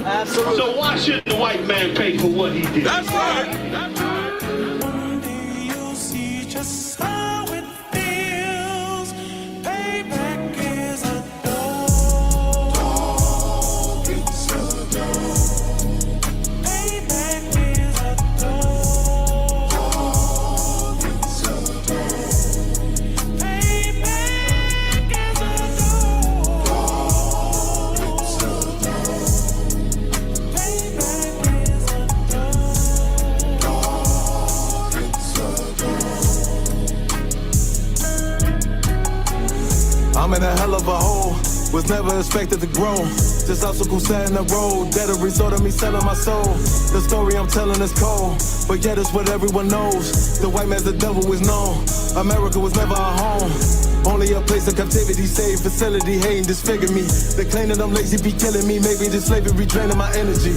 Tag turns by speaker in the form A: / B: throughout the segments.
A: Absolutely.
B: So why shouldn't the white man pay for what he did?
A: That's right. That's right.
C: One day you'll see just how it feels. Payback is a dog. It's a dog. Payback is a dog. It's a dog. Payback is a dog. It's a dog. Payback is a
D: I'm in a hell of a hole, was never expected to grow. Just obstacles set in the road, that a result of me selling my soul. The story I'm telling is cold, but yet it's what everyone knows. The white man's the devil is known. America was never our home. Only a place of captivity, safe facility, hating disfigure me. They claim that I'm lazy, be killing me. Maybe this slavery draining my energy.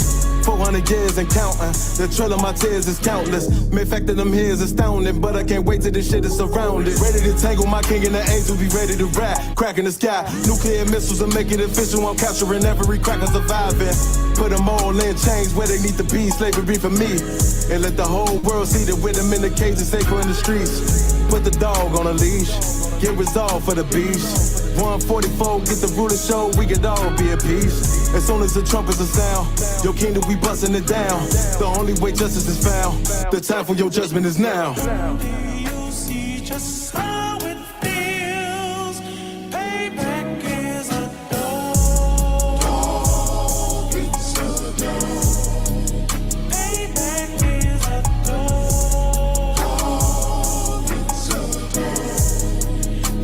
D: 400 years and counting. The trail of my tears is countless. Main fact that I'm here is astounding, but I can't wait till this shit is surrounded. Ready to tangle my king and the angel, be ready to rap. Crack in the sky, nuclear missiles and make it official. I'm capturing every cracker surviving. Put them all in chains where they need to be. Slavery for me. And let the whole world see that with them in the cage and safer in the streets. Put the dog on a leash. Get resolved for the beast. 144, get the ruler show, we could all be at peace. As soon as the trumpets are sound, your kingdom, we busting it down. The only way justice is found, the time for your judgment is now.
C: you'll see just how it feels. Payback is a dog. It's a dog. Payback is a dog. It's a dog.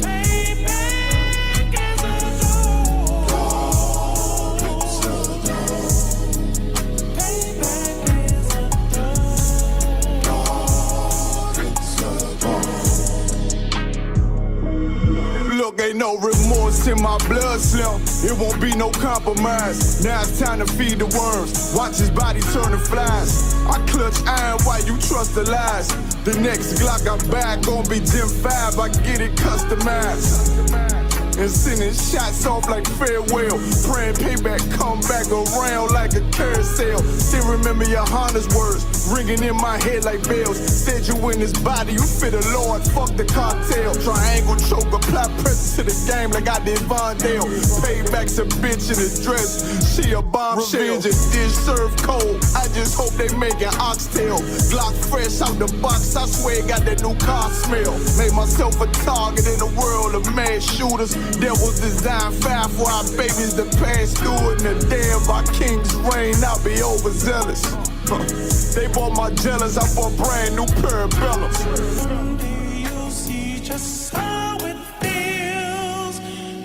C: Payback is a dog. It's a dog. Payback is a
E: Look, ain't no remorse in my blood, Slim. It won't be no compromise. Now it's time to feed the worms. Watch his body turn to flies. I clutch iron while you trust the lies. The next Glock I'm back gon' be Gen 5. I get it customized. And sending shots off like farewell. Praying payback come back around like a carousel. Still remember your Honda's words ringing in my head like bells. Said you in this body, you fit the Lord, fuck the cartel. Triangle choke, apply pressure to the game like I did Von Dale. Payback's a bitch in a dress, she a bombshell. Revenge is dish served cold, I just hope they make an oxtail. Glock fresh out the box, I swear it got that new car smell. Made myself a target in a world of mass shooters. Devils design fire for our babies to pass through. In the day of our king's reign, I'll be overzealous. They bought my jealous, I bought brand new parabellums.
C: Someday you'll see just how it feels.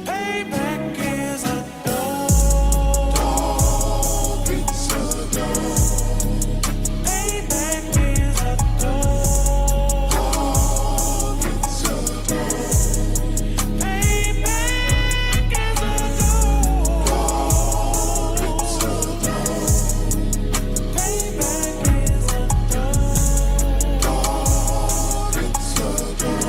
C: Payback is a dog. It's a dog. Payback is a dog. It's a dog. Payback is a dog. It's a dog. Payback is a dog. It's a dog.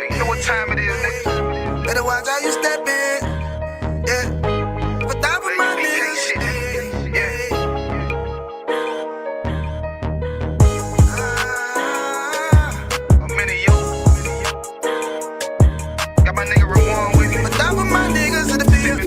F: You know what time it is, nigga? Better watch how you step in. Yeah. But that was my niggas. Yeah. I'm into you. Got my nigga Ramon with me. But that was my niggas in the field.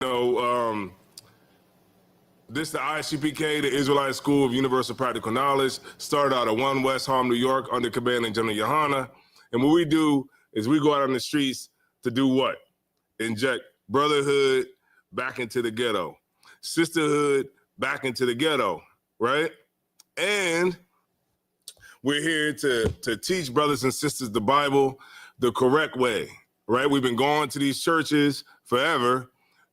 A: This is the ISUPK, the Israelite School of Universal Practical Knowledge, started out at 1 West Harlem, New York, under Commanding General Yohana. And what we do is we go out on the streets to do what? Inject brotherhood back into the ghetto, sisterhood back into the ghetto, right? And we're here to teach brothers and sisters the Bible the correct way, right? We've been going to these churches forever,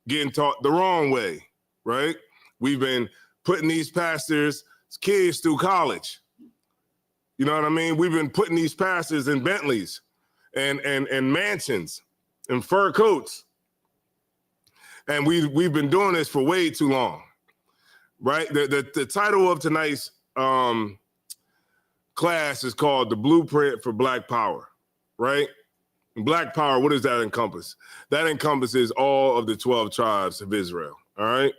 A: getting taught the wrong way, right? We've been putting these pastors' kids through college. You know what I mean? We've been putting these pastors in Bentleys and mansions and fur coats. And we've been doing this for way too long, right? The title of tonight's class is called The Blueprint for Black Power, right? And Black Power, what does that encompass? That encompasses all of the 12 tribes of Israel, all right?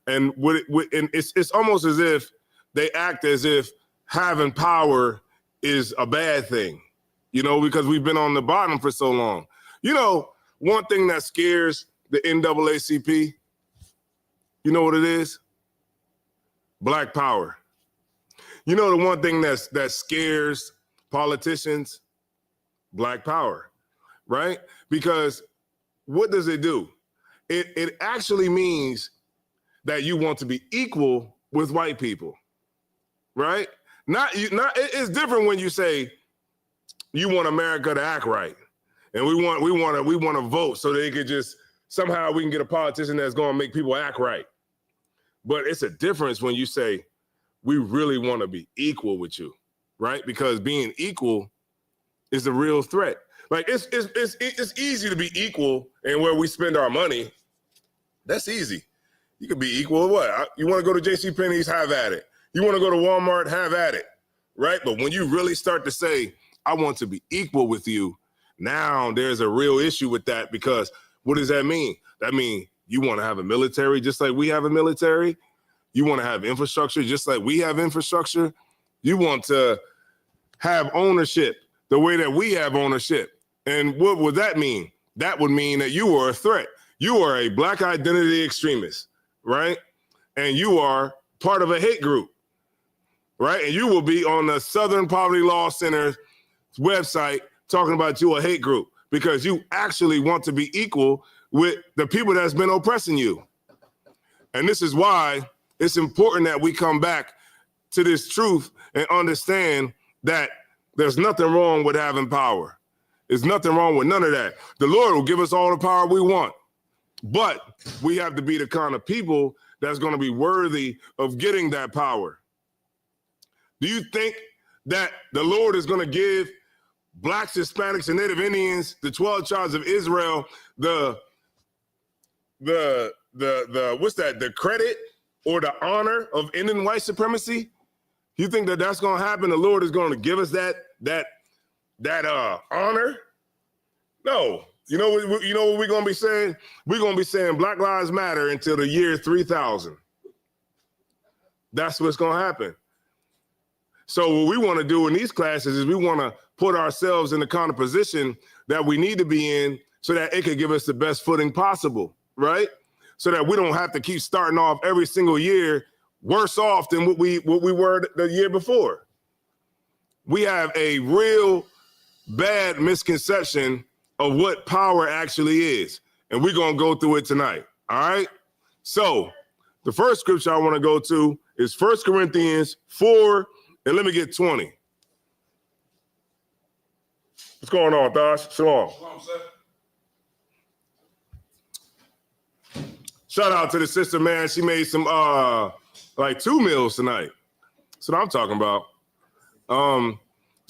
A: And it's almost as if they act as if having power is a bad thing, you know, because we've been on the bottom for so long. You know, one thing that scares the NAACP, you know what it is? Black power. You know the one thing that scares politicians? Black power, right? Because what does it do? It actually means that you want to be equal with white people, right? It's different when you say you want America to act right, and we want to vote so they could just somehow we can get a politician that's going to make people act right. But it's a difference when you say we really want to be equal with you, right? Because being equal is the real threat. Like it's easy to be equal in where we spend our money. That's easy. You could be equal with what? You want to go to JCPenney's, have at it. You want to go to Walmart, have at it, right? But when you really start to say, I want to be equal with you, now there's a real issue with that, because what does that mean? That means you want to have a military just like we have a military. You want to have infrastructure just like we have infrastructure. You want to have ownership the way that we have ownership. And what would that mean? That would mean that you are a threat. You are a black identity extremist, right? And you are part of a hate group, right? And you will be on the Southern Poverty Law Center's website talking about you a hate group because you actually want to be equal with the people that's been oppressing you. And this is why it's important that we come back to this truth and understand that there's nothing wrong with having power. There's nothing wrong with none of that. The Lord will give us all the power we want. But we have to be the kind of people that's going to be worthy of getting that power. Do you think that the Lord is going to give Blacks, Hispanics, and Native Indians, the 12 tribes of Israel, the credit or the honor of ending white supremacy? You think that that's going to happen? The Lord is going to give us that honor? No. You know what we're going to be saying? We're going to be saying Black Lives Matter until the year 3000. That's what's going to happen. So what we want to do in these classes is we want to put ourselves in the kind of position that we need to be in so that it could give us the best footing possible, right? So that we don't have to keep starting off every single year worse off than what we were the year before. We have a real bad misconception of what power actually is. And we're going to go through it tonight. All right. So the first scripture I want to go to is 1 Corinthians 4, and let me get 20. What's going on, Tosh? Shalom. Shout out to the sister, man. She made some like 2 meals tonight. That's what I'm talking about.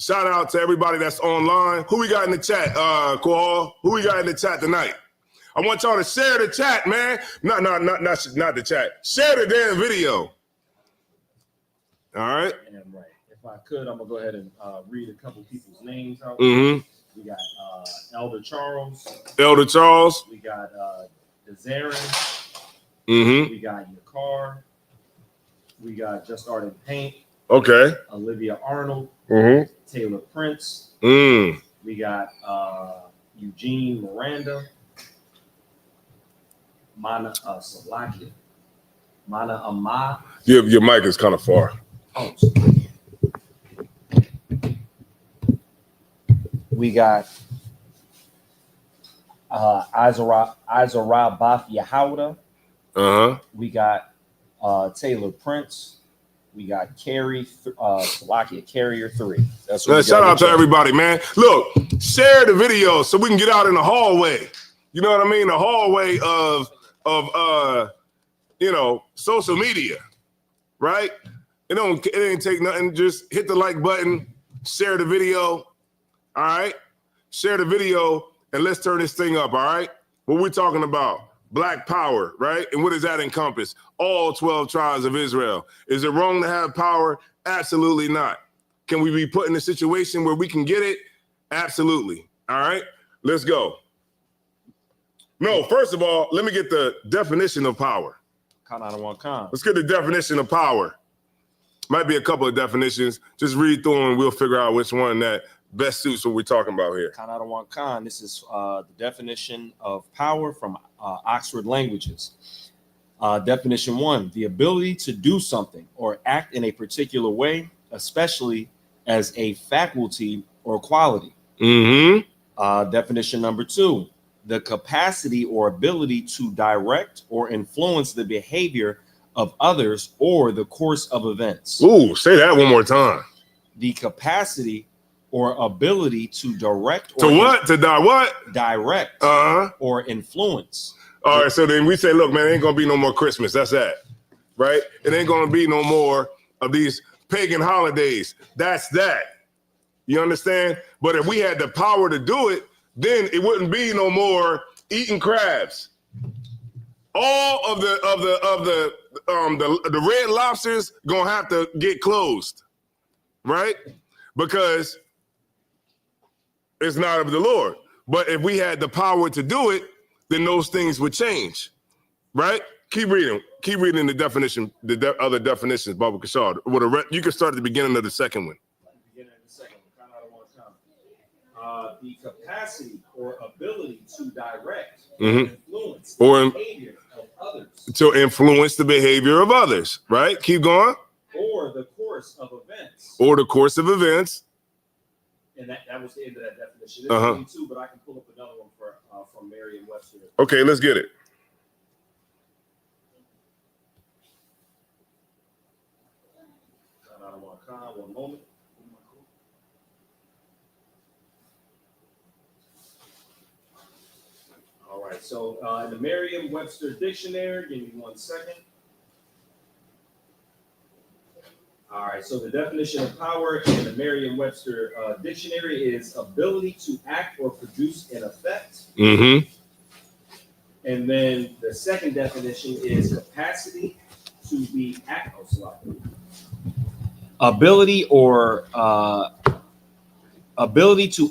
A: Shout out to everybody that's online. Who we got in the chat, Kohal? Who we got in the chat tonight? I want y'all to share the chat, man. Not the chat. Share the damn video. All right.
G: And right. If I could, I'm gonna go ahead and read a couple people's names out.
A: Mm-hmm.
G: We got Elder Charles.
A: Elder Charles.
G: We got Dezarin.
A: Mm-hmm.
G: We got Yakar. We got Just Started Paint.
A: Okay.
G: Olivia Arnold.
A: Mm-hmm.
G: Taylor Prince.
A: Mm.
G: We got Eugene Miranda. Mana Salakia. Mana Ama.
A: Your mic is kind of far.
G: Oh, we got Izara Bath Yahouda. We got Taylor Prince. We got Salakia Carrier 3. That's what
A: Shout out to everybody, man. Look, share the video so we can get out in the hallway. You know what I mean? The hallway of social media, right? It ain't take nothing. Just hit the like button, share the video. All right, share the video, and let's turn this thing up. All right, what we're talking about. Black power, right? And what does that encompass? All 12 tribes of Israel. Is it wrong to have power? Absolutely not. Can we be put in a situation where we can get it? Absolutely. All right, let's go. No, first of all, let me get the definition of power. Let's get the definition of power. Might be a couple of definitions. Just read through them and we'll figure out which one that best suits what we're talking about here.
G: This is the definition of power from Oxford Languages. Definition 1, the ability to do something or act in a particular way, especially as a faculty or quality. Definition number 2, the capacity or ability to direct or influence the behavior of others or the course of events.
A: Ooh, say that one more time.
G: The capacity or ability to direct direct or influence.
A: All right, so then we say, look, man, it ain't gonna be no more Christmas. That's that, right? It ain't gonna be no more of these pagan holidays. That's that. You understand? But if we had the power to do it, then it wouldn't be no more eating crabs. All of the Red Lobsters gonna have to get closed, right? Because it's not of the Lord. But if we had the power to do it, then those things would change, right? Keep reading the definition, other definitions, Baba Kashad. You can start at the beginning of the second one.
G: The capacity or ability to direct
A: influence
G: the behavior of others.
A: To influence the behavior of others, right? Keep going.
G: Or the course of events. And that was the end of that definition. There's only 2, but I can pull up another one from Merriam-Webster.
A: Okay, let's get it.
G: One moment. All right, so in the Merriam-Webster dictionary, give me 1 second. All right, so the definition of power in the Merriam-Webster dictionary is ability to act or produce an effect. And then the second definition is capacity to be ability to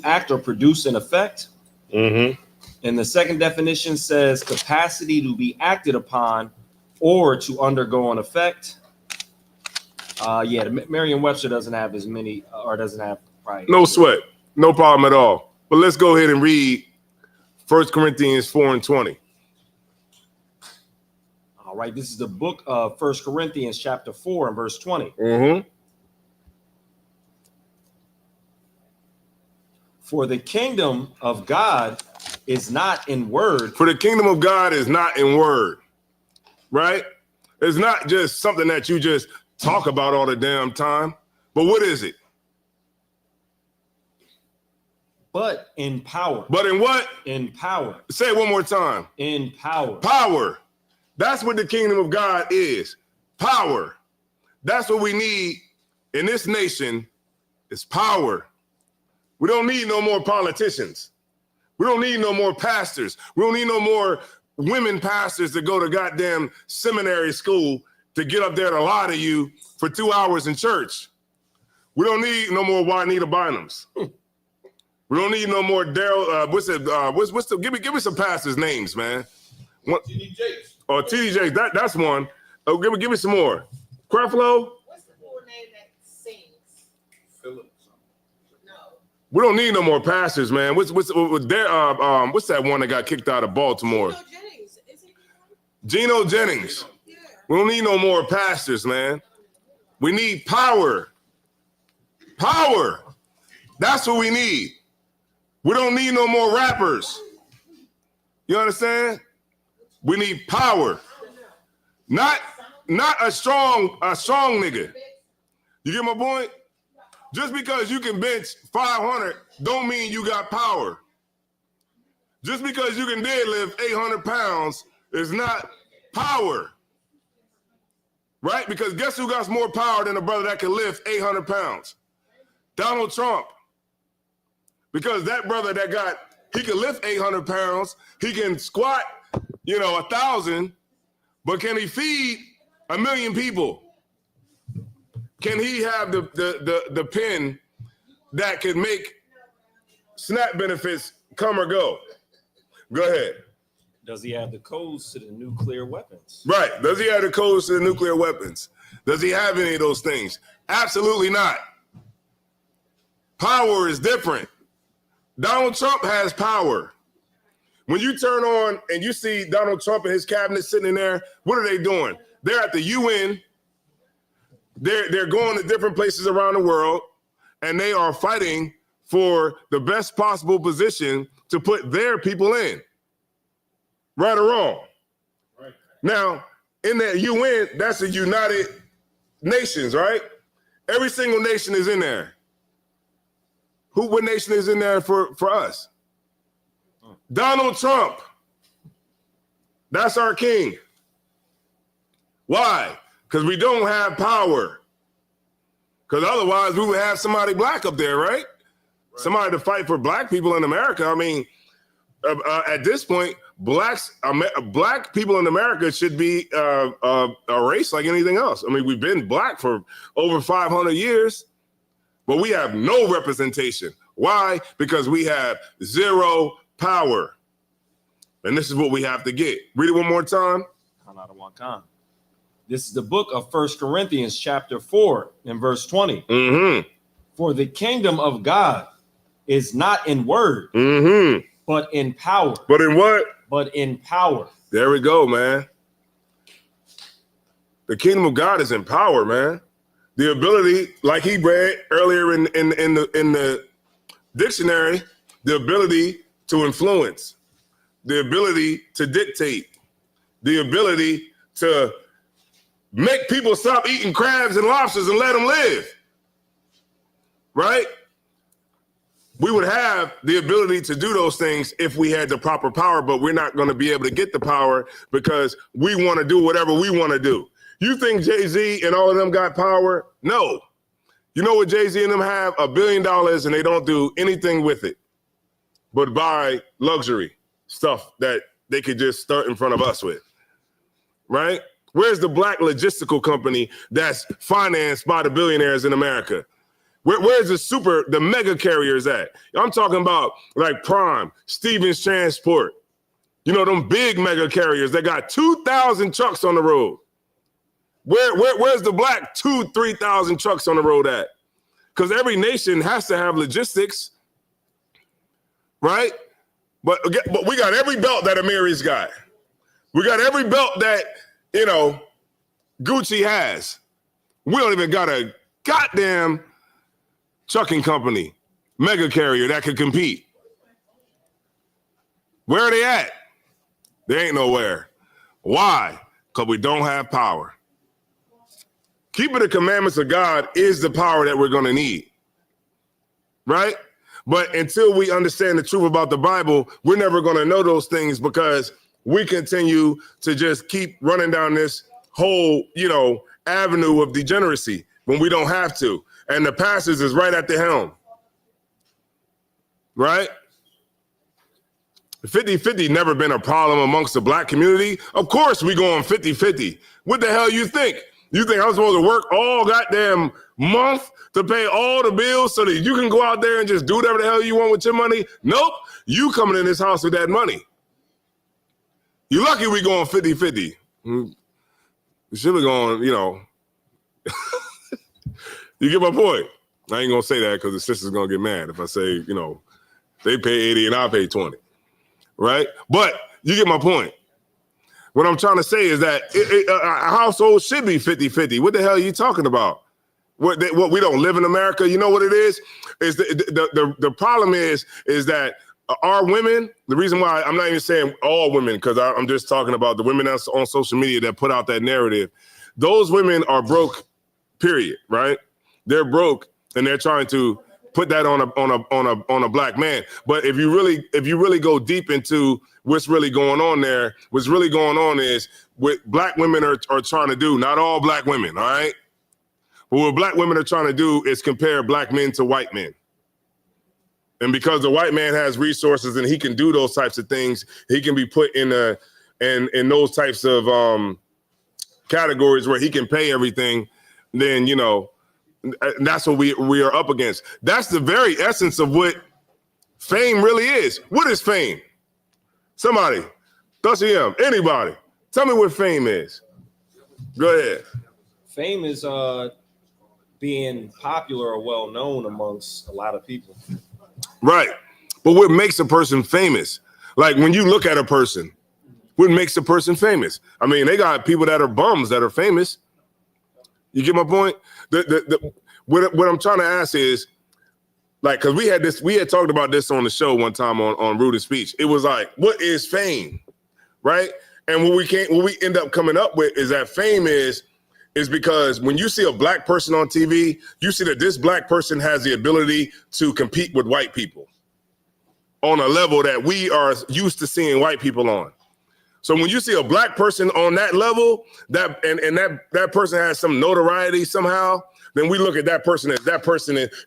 G: act or produce an effect. And the second definition says capacity to be acted upon or to undergo an effect. The Merriam-Webster doesn't have as many, or doesn't have right.
A: No sweat, no problem at all. But let's go ahead and read 1 Corinthians 4:20.
G: All right, this is the book of 1 Corinthians chapter 4 and verse 20. For the kingdom of God is not in word.
A: For the kingdom of God is not in word, right? It's not just something that you just talk about all the damn time. But what is it?
G: But in power.
A: But in what?
G: In power.
A: Say it one more time.
G: In power.
A: Power. That's what the kingdom of God is. Power. That's what we need in this nation is power. We don't need no more politicians. We don't need no more pastors. We don't need no more women pastors to go to goddamn seminary school to get up there to lie to you for 2 hours in church. We don't need no more Juanita Bynums. We don't need no more Daryl. Give me some pastors' names, man.
E: TD Jakes.
A: Oh, TD Jakes. That's one. Oh, give me some more. Creflo.
H: What's the full name that sings?
E: Philip.
H: No.
A: We don't need no more pastors, man. What's that one that got kicked out of Baltimore?
H: Jennings. Is he
A: Geno Jennings. We don't need no more pastors, man. We need power. Power. That's what we need. We don't need no more rappers. You understand? We need power. Not a strong nigga. You get my point? Just because you can bench 500 don't mean you got power. Just because you can deadlift 800 pounds is not power. Right? Because guess who got more power than a brother that can lift 800 pounds? Donald Trump. Because that brother he can lift 800 pounds, he can squat, 1,000, but can he feed 1 million people? Can he have the pen that can make SNAP benefits come or go? Go ahead.
G: Does he have the codes to the nuclear weapons?
A: Right. Does he have the codes to the nuclear weapons? Does he have any of those things? Absolutely not. Power is different. Donald Trump has power. When you turn on and you see Donald Trump and his cabinet sitting in there, what are they doing? They're at the UN. They're going to different places around the world, and they are fighting for the best possible position to put their people in. Right or wrong? Right. Now, in that UN, that's the United Nations, right? Every single nation is in there. What nation is in there for us? Donald Trump. That's our king. Why? Because we don't have power. Because otherwise we would have somebody black up there, right? Somebody to fight for black people in America. I mean, at this point, black people in America should be a race like anything else. I mean, we've been black for over 500 years, but we have no representation. Why? Because we have zero power. And this is what we have to get. Read it one more time.
G: This is the book of 1 Corinthians chapter 4 and verse 20.
A: Mm-hmm.
G: For the kingdom of God is not in word, but in power.
A: But in what?
G: But in power.
A: There we go, man. The kingdom of God is in power, man. The ability, like he read earlier in the dictionary, the ability to influence, the ability to dictate, the ability to make people stop eating crabs and lobsters and let them live. Right? We would have the ability to do those things if we had the proper power, but we're not going to be able to get the power because we want to do whatever we want to do. You think Jay-Z and all of them got power? No. You know what Jay-Z and them have? $1 billion, and they don't do anything with it but buy luxury stuff that they could just start in front of us with. Right? Where's the black logistical company that's financed by the billionaires in America? Where's the mega carriers at? I'm talking about like Prime, Stevens Transport. You know, them big mega carriers that got 2,000 trucks on the road. Where's the black 2,000-3,000 trucks on the road at? Because every nation has to have logistics, right? But we got every belt that Amiri's got. We got every belt that, Gucci has. We don't even got a goddamn trucking company, mega carrier that could compete. Where are they at? They ain't nowhere. Why? Because we don't have power. Keeping the commandments of God is the power that we're going to need. Right? But until we understand the truth about the Bible, we're never going to know those things because we continue to just keep running down this whole, avenue of degeneracy when we don't have to. And the pastors is right at the helm. Right? 50-50 never been a problem amongst the black community. Of course we going 50-50. What the hell you think? You think I'm supposed to work all goddamn month to pay all the bills so that you can go out there and just do whatever the hell you want with your money? Nope. You coming in this house with that money. You're lucky we going 50-50. We should be going, You get my point. I ain't going to say that because the sister's going to get mad if I say, they pay 80 and I pay 20. Right? But you get my point. What I'm trying to say is that a household should be 50-50. What the hell are you talking about? What we don't live in America? You know what it is? Is the problem is that our women, the reason why I'm not even saying all women, because I'm just talking about the women that's on social media that put out that narrative. Those women are broke, period, right? They're broke and they're trying to put that on a black man. But if you really go deep into what's really going on there, what's really going on is what black women are trying to do, not all black women, all right? But what black women are trying to do is compare black men to white men. And because the white man has resources and he can do those types of things, he can be put in those types of categories where he can pay everything, then, you know, that's what we are up against. That's the very essence of what fame really is. What is fame? Somebody, anybody, tell me what fame is. Go ahead.
G: Fame is being popular or well known amongst a lot of people.
A: Right. But what makes a person famous? Like when you look at a person, what makes a person famous? I mean, they got people that are bums that are famous. You get my point? What I'm trying to ask is, like, because we had talked about this on the show one time on Rude of Speech. It was like, what is fame? Right? And what we end up coming up with is that fame is because when you see a black person on TV, you see that this black person has the ability to compete with white people on a level that we are used to seeing white people on. So when you see a black person on that level, that person has some notoriety somehow, then we look at that person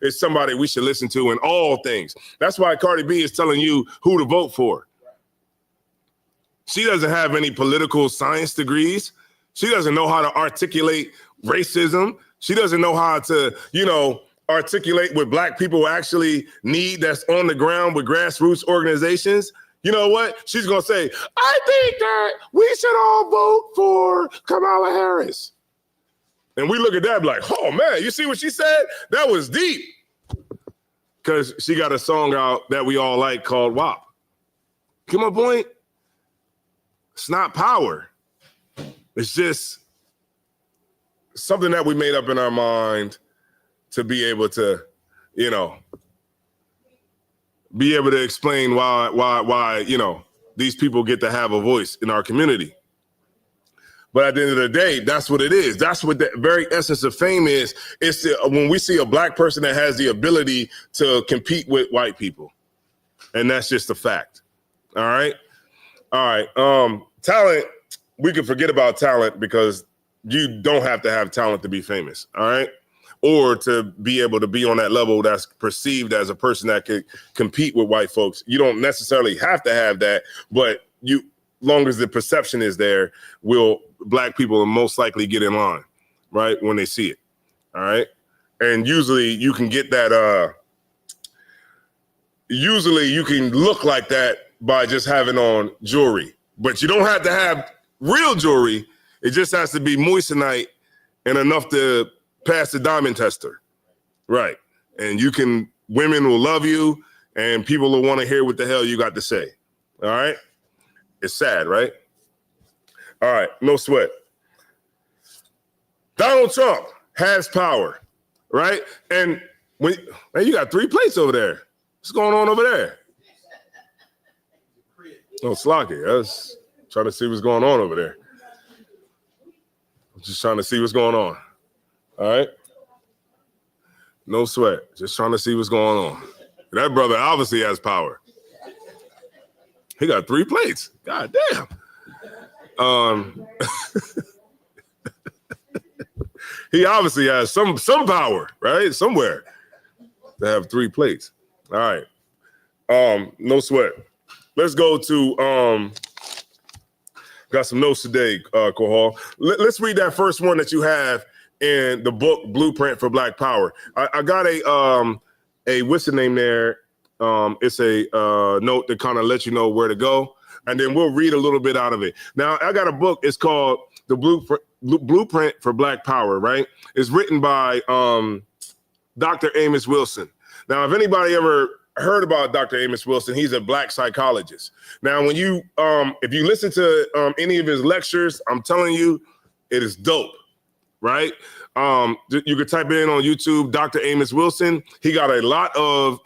A: is somebody we should listen to in all things. That's why Cardi B is telling you who to vote for. She doesn't have any political science degrees. She doesn't know how to articulate racism. She doesn't know how to, you know, articulate what black people actually need that's on the ground with grassroots organizations. You know what? She's going to say, I think that we should all vote for Kamala Harris. And we look at that like, oh, man, you see what she said? That was deep. Because she got a song out that we all like called WAP. Get my point? It's not power. It's just something that we made up in our mind to be able to, you know, be able to explain why, you know, these people get to have a voice in our community. But at the end of the day, that's what it is. That's what the very essence of fame is. It's when we see a black person that has the ability to compete with white people. And that's just a fact. All right. All right. Talent, we can forget about talent because you don't have to have talent to be famous. All right. Or to be able to be on that level that's perceived as a person that could compete with white folks. You don't necessarily have to have that, but long as the perception is there, black people will most likely get in line, right, when they see it. All right. And usually you can get that, usually you can look like that by just having on jewelry, but you don't have to have real jewelry. It just has to be moissanite and enough to pass the diamond tester. Right. And women will love you and people will want to hear what the hell you got to say. All right. It's sad, right? All right. No sweat. Donald Trump has power, right? And man, you got 3 plates over there. What's going on over there? Oh, Slocky. I was trying to see what's going on over there. I'm just trying to see what's going on. All right. No sweat. Just trying to see what's going on. That brother obviously has power. He got 3 plates. God damn. He obviously has some power, right? Somewhere to have 3 plates. All right. No sweat. Let's go to got some notes today, Kohal. Let's read that first one that you have in the book Blueprint for Black Power. I got a what's the name there? It's a note that kind of lets you know where to go, and then we'll read a little bit out of it. Now, I got a book. It's called The Blueprint for Black Power, right? It's written by Dr. Amos Wilson. Now, if anybody ever heard about Dr. Amos Wilson. He's a black psychologist. Now, when you if you listen to any of his lectures, I'm telling you, it is dope, right? You could type it in on YouTube, Dr. Amos Wilson. He got a lot of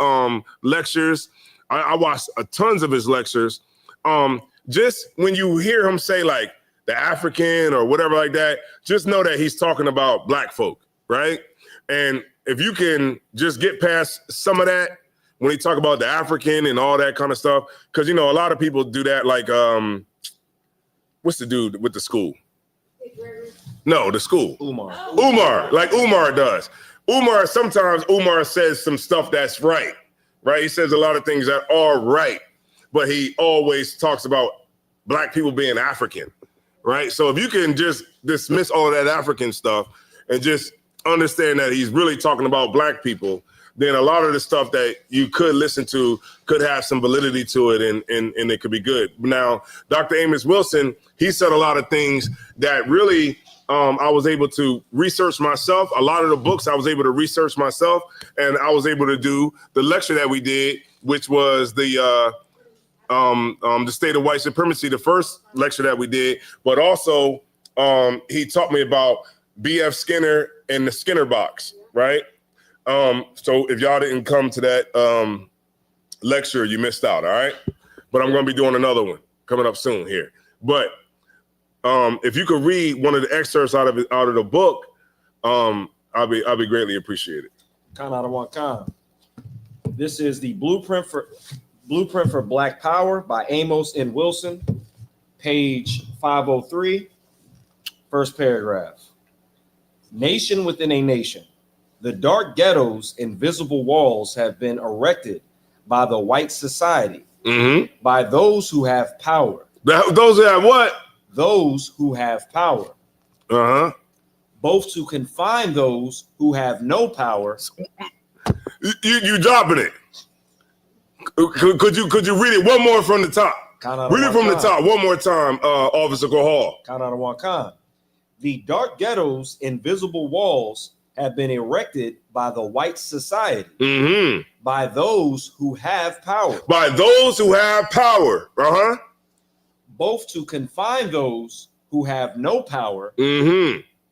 A: lectures. I watched tons of his lectures. Just when you hear him say like the African or whatever like that, just know that he's talking about black folk, right? And if you can just get past some of that, when he talk about the African and all that kind of stuff, because, you know, a lot of people do that. Like, what's the dude with the school? No, the school. Umar, like Umar does. Sometimes Umar says some stuff that's right? He says a lot of things that are right, but he always talks about black people being African, right? So if you can just dismiss all of that African stuff and just understand that he's really talking about black people, then a lot of the stuff that you could listen to could have some validity to it, and it could be good. Now, Dr. Amos Wilson, he said a lot of things that really I was able to research myself. A lot of the books I was able to research myself, and I was able to do the lecture that we did, which was the state of white supremacy, the first lecture that we did, but also he taught me about B.F. Skinner and the Skinner box, right? So if y'all didn't come to that lecture, you missed out, all right? But I'm going to be doing another one coming up soon here. But if you could read one of the excerpts out of the book, I'll be greatly appreciated.
G: Khan Adawan Khan. This is the Blueprint for Black Power by Amos N. Wilson, page 503, first paragraph. Nation within a nation. The dark ghettos and visible walls have been erected by the white society, by those who have power.
A: Those who have what?
G: Those who have power. Both to confine those who have no power.
A: You dropping it. Could you read it one more from the top? Read it from the top one more time, Officer Kohal.
G: Khan Adawan Khan. The dark ghettos and visible walls have been erected by the white society, by those who have power.
A: By those who have power,
G: both to confine those who have no power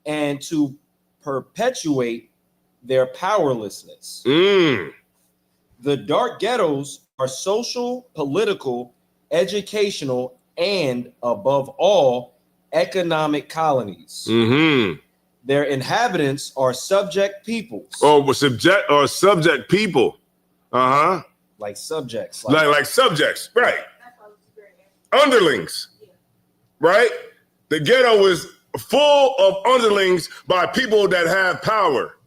G: and to perpetuate their powerlessness. The dark ghettos are social, political, educational, and above all, economic colonies. Their inhabitants are subject peoples.
A: Subject people.
G: Like subjects.
A: Like subjects, right. Underlings, right? The ghetto is full of underlings by people that have power,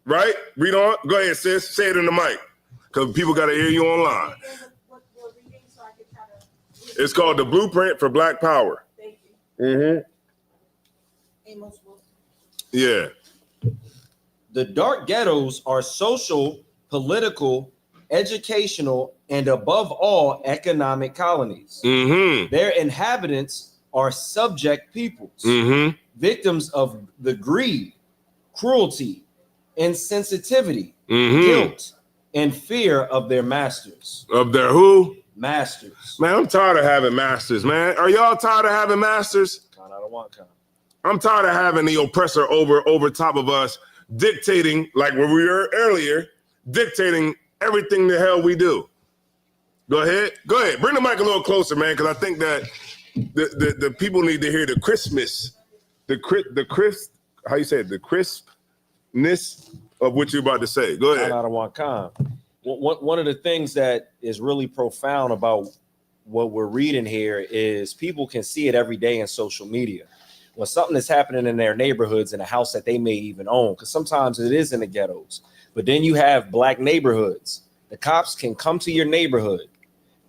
A: right? Read on. Go ahead, sis. Say it in the mic, because people got to hear you online. It's called The Blueprint for Black Power.
H: Thank you. Amos Wilson.
A: Yeah.
G: The dark ghettos are social, political, educational, and above all, economic colonies. Their inhabitants are subject peoples, victims of the greed, cruelty, insensitivity, guilt, and fear of their masters.
A: Of their who?
G: Masters.
A: Man, I'm tired of having masters, man. Are y'all tired of having masters? I'm tired of having the oppressor over top of us, dictating, like where we were earlier, dictating everything the hell we do. Go ahead. Bring the mic a little closer, man, because I think that the people need to hear the crispness, the crisp, how you say it, the crispness of what you're about to say. Go ahead.
G: One of the things that is really profound about what we're reading here is people can see it every day in social media. When something is happening in their neighborhoods, in a house that they may even own, because sometimes it is in the ghettos, but then you have black neighborhoods. The cops can come to your neighborhood,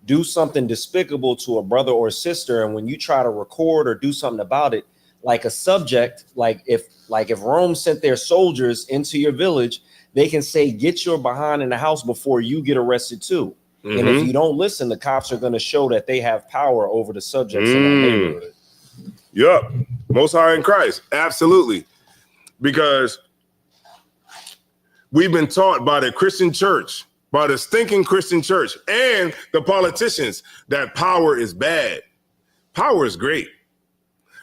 G: do something despicable to a brother or sister, and when you try to record or do something about it, like a subject, like if Rome sent their soldiers into your village, they can say, get your behind in the house before you get arrested too. And if you don't listen, the cops are going to show that they have power over the subjects in that neighborhood.
A: Yup. Most High in Christ. Absolutely. Because we've been taught by the Christian church by the stinking Christian church and the politicians that power is bad. Power is great.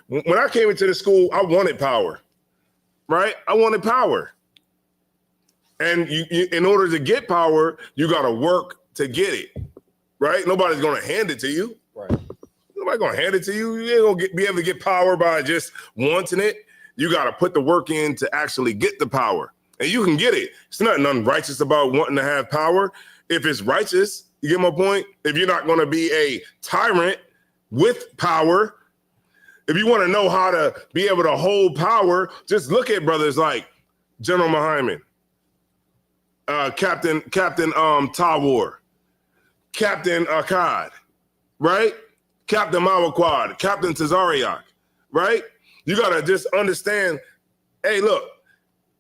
A: When I came into the school, I wanted power, right? I wanted power. And you, in order to get power, you got to work to get it, right? Nobody's going to hand it to you.
G: Right.
A: Nobody's going to hand it to you. You ain't going to be able to get power by just wanting it. You got to put the work in to actually get the power. And you can get it. It's nothing unrighteous about wanting to have power. If it's righteous, you get my point? If you're not going to be a tyrant with power, if you want to know how to be able to hold power, just look at brothers like General Muhammad, Captain Tawar, Captain Akkad, right? Captain Mawquad, Captain Tazariak, right? You got to just understand, hey, look,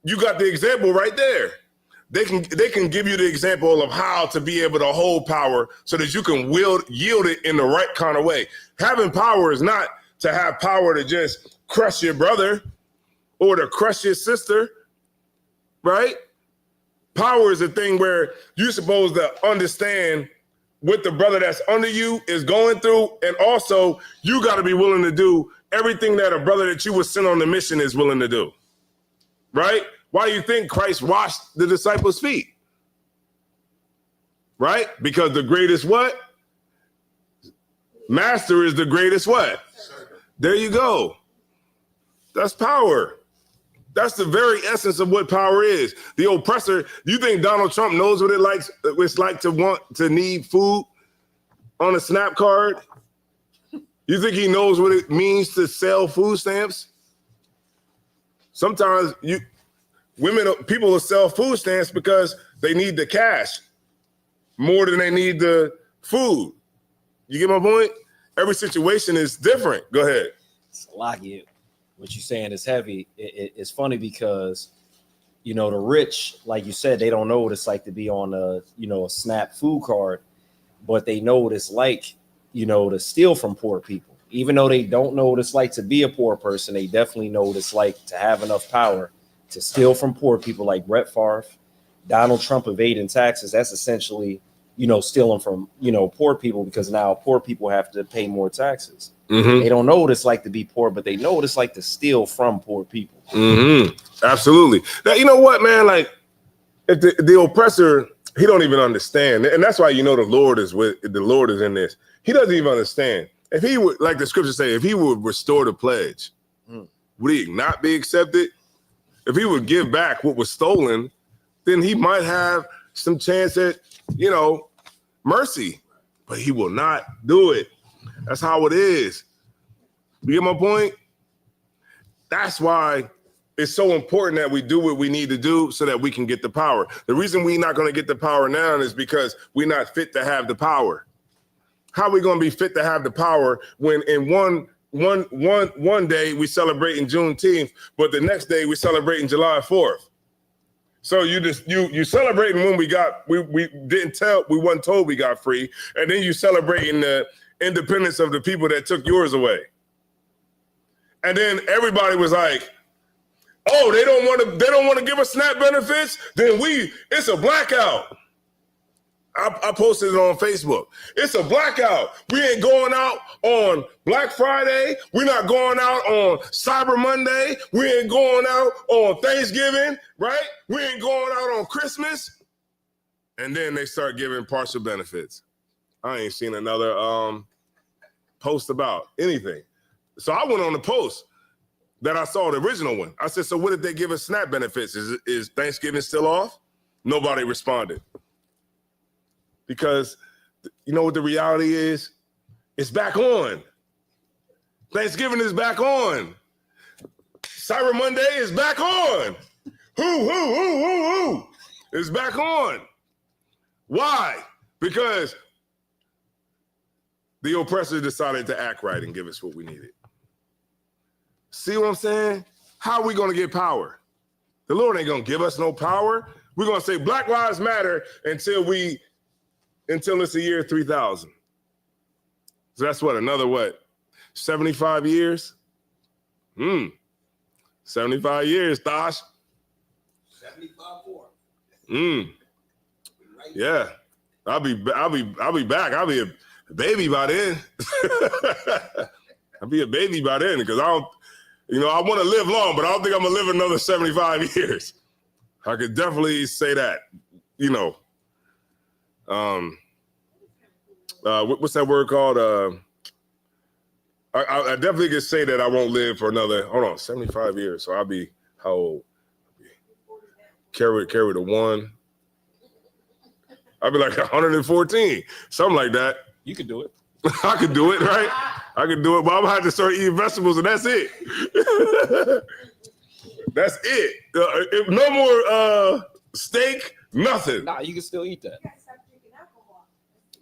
A: you got the example right there. They can give you the example of how to be able to hold power so that you can yield it in the right kind of way. Having power is not to have power to just crush your brother or to crush your sister, right? Power is a thing where you're supposed to understand what the brother that's under you is going through, and also you got to be willing to do everything that a brother that you was sent on the mission is willing to do, right? Why do you think Christ washed the disciples' feet? Right? Because the greatest what? Master is the greatest what? There you go. That's power. That's the very essence of what power is. The oppressor. You think Donald Trump knows what it's like to need food on a SNAP card? You think he knows what it means to sell food stamps? Sometimes people will sell food stamps because they need the cash more than they need the food. You get my point? Every situation is different. Go ahead.
G: Salakia, what you're saying is heavy. It's funny because, the rich, like you said, they don't know what it's like to be on a SNAP food card, but they know what it's like, to steal from poor people. Even though they don't know what it's like to be a poor person, they definitely know what it's like to have enough power to steal from poor people like Brett Favre, Donald Trump evading taxes. That's essentially, stealing from, poor people, because now poor people have to pay more taxes. Mm-hmm. They don't know what it's like to be poor, but they know what it's like to steal from poor people.
A: Mm-hmm. Absolutely. Now, you know what, man? Like, if the oppressor, he don't even understand. And that's why, the Lord is in this. He doesn't even understand. If he would, like the scripture say, if he would restore the pledge, would he not be accepted? If he would give back what was stolen, then he might have some chance at, mercy, but he will not do it. That's how it is. You get my point? That's why it's so important that we do what we need to do so that we can get the power. The reason we're not going to get the power now is because we're not fit to have the power. How are we going to be fit to have the power when in one day we celebrating Juneteenth, but the next day we celebrating July 4th? So you celebrating when we wasn't told we got free, and then you celebrating the independence of the people that took yours away. And then everybody was like, "Oh, they don't want to give us SNAP benefits? Then it's a blackout." I posted it on Facebook. It's a blackout. We ain't going out on Black Friday. We're not going out on Cyber Monday. We ain't going out on Thanksgiving, right? We ain't going out on Christmas. And then they start giving partial benefits. I ain't seen another post about anything. So I went on the post that I saw, the original one. I said, so what did they give us SNAP benefits? Is Thanksgiving still off? Nobody responded. Because you know what the reality is? It's back on. Thanksgiving is back on. Cyber Monday is back on. Who? It's back on. Why? Because the oppressor decided to act right and give us what we needed. See what I'm saying? How are we going to get power? The Lord ain't going to give us no power. We're going to say Black Lives Matter until it's the year 3000. So that's another 75 years? 75 years, Tosh.
I: 75 more.
A: Yeah, I'll be back. I'll be a baby by then. I'll be a baby by then because I don't, I want to live long, but I don't think I'm gonna live another 75 years. I could definitely say that. What's that word called? I definitely could say that I won't live for another 75 years. So I'll be how old? Carry the one. I'll be like 114, something like that.
G: You could do it.
A: I could do it, right? I could do it, but I'm gonna have to start eating vegetables, and that's it. That's it. No more steak, nothing.
G: Nah, you can still eat that.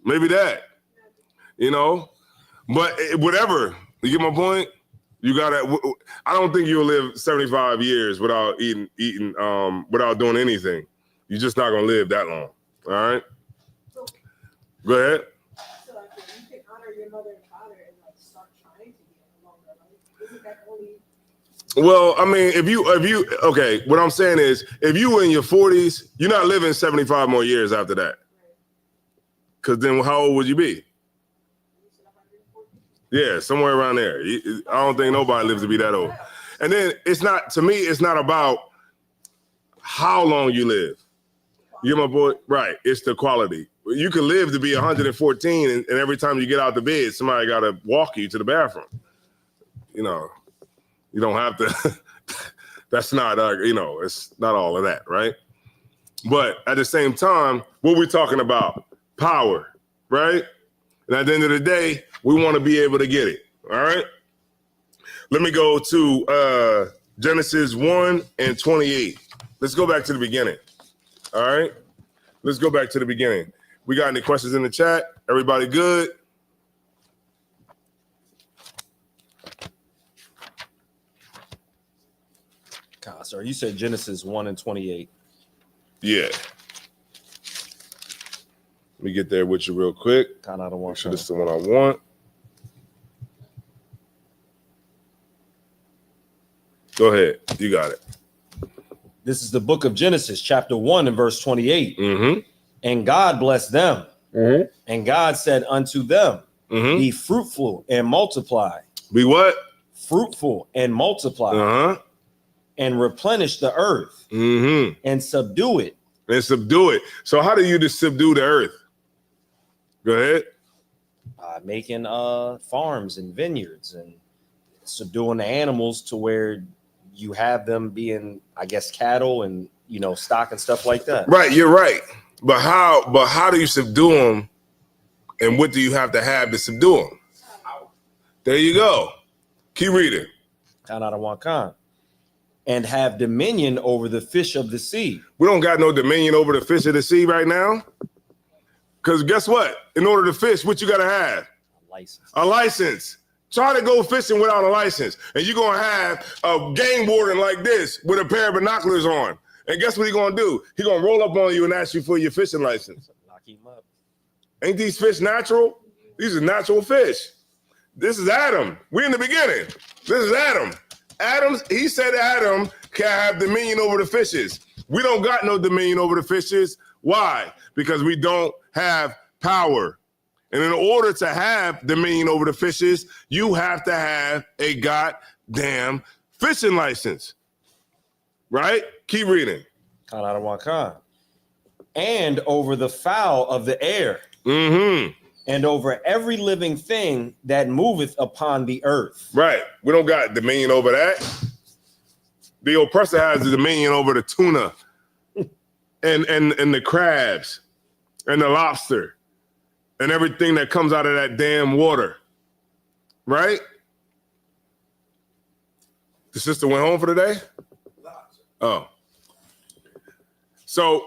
A: Maybe that. But whatever. You get my point? You gotta. I don't think you'll live 75 years without eating, without doing anything. You're just not gonna live that long. All right. Go ahead.
H: So like, you can honor your mother and father and like start trying to get longer life. Isn't that only?
A: Well, I mean, if you okay, what I'm saying is, if you were in your 40s, you're not living 75 more years after that. Because then, how old would you be? Yeah, somewhere around there. I don't think nobody lives to be that old. And then it's not about how long you live. You my boy, right? It's the quality. You can live to be 114, and every time you get out the bed, somebody got to walk you to the bathroom. You don't have to. That's not, it's not all of that, right? But at the same time, what we're talking about, power, right? And at the end of the day, we want to be able to get it, all right? Let me go to Genesis 1:28. Let's go back to the beginning, all right? Let's go back to the beginning. We got any questions in the chat? Everybody good?
G: God, sir, you said Genesis 1:28.
A: Yeah. Let me get there with you real quick.
G: Kind of, I don't want
A: Make sure this is the one I want. Go ahead. You got it.
G: This is the book of Genesis, chapter 1 and verse 28.
A: Mm-hmm.
G: And God blessed them.
A: Mm-hmm.
G: And God said unto them, be fruitful and multiply.
A: Be what?
G: Fruitful and multiply.
A: Uh-huh.
G: And replenish the earth.
A: Mm-hmm.
G: And subdue it.
A: And subdue it. So how do you just subdue the earth? Go ahead.
G: Making farms and vineyards and subduing the animals to where you have them being, I guess, cattle and, stock and stuff like that.
A: Right, you're right. But how do you subdue them? And what do you have to subdue them? There you go. Keep reading.
G: And have dominion over the fish of the sea.
A: We don't got no dominion over the fish of the sea right now. Because guess what? In order to fish, what you got to have? A license. Try to go fishing without a license. And you're going to have a game warden like this with a pair of binoculars on. And guess what he's going to do? He's going to roll up on you and ask you for your fishing license.
G: Lock him up.
A: Ain't these fish natural? These are natural fish. This is Adam. We in the beginning. This is Adam. He said Adam can have dominion over the fishes. We don't got no dominion over the fishes. Why? Because we don't have power. And in order to have dominion over the fishes, you have to have a goddamn fishing license. Right? Keep reading.
G: And over the fowl of the air.
A: Mm-hmm.
G: And over every living thing that moveth upon the earth.
A: Right. We don't got dominion over that. The oppressor has the dominion over the tuna and the crabs and the lobster and everything that comes out of that damn water. Right? The sister went home for the day? Oh. So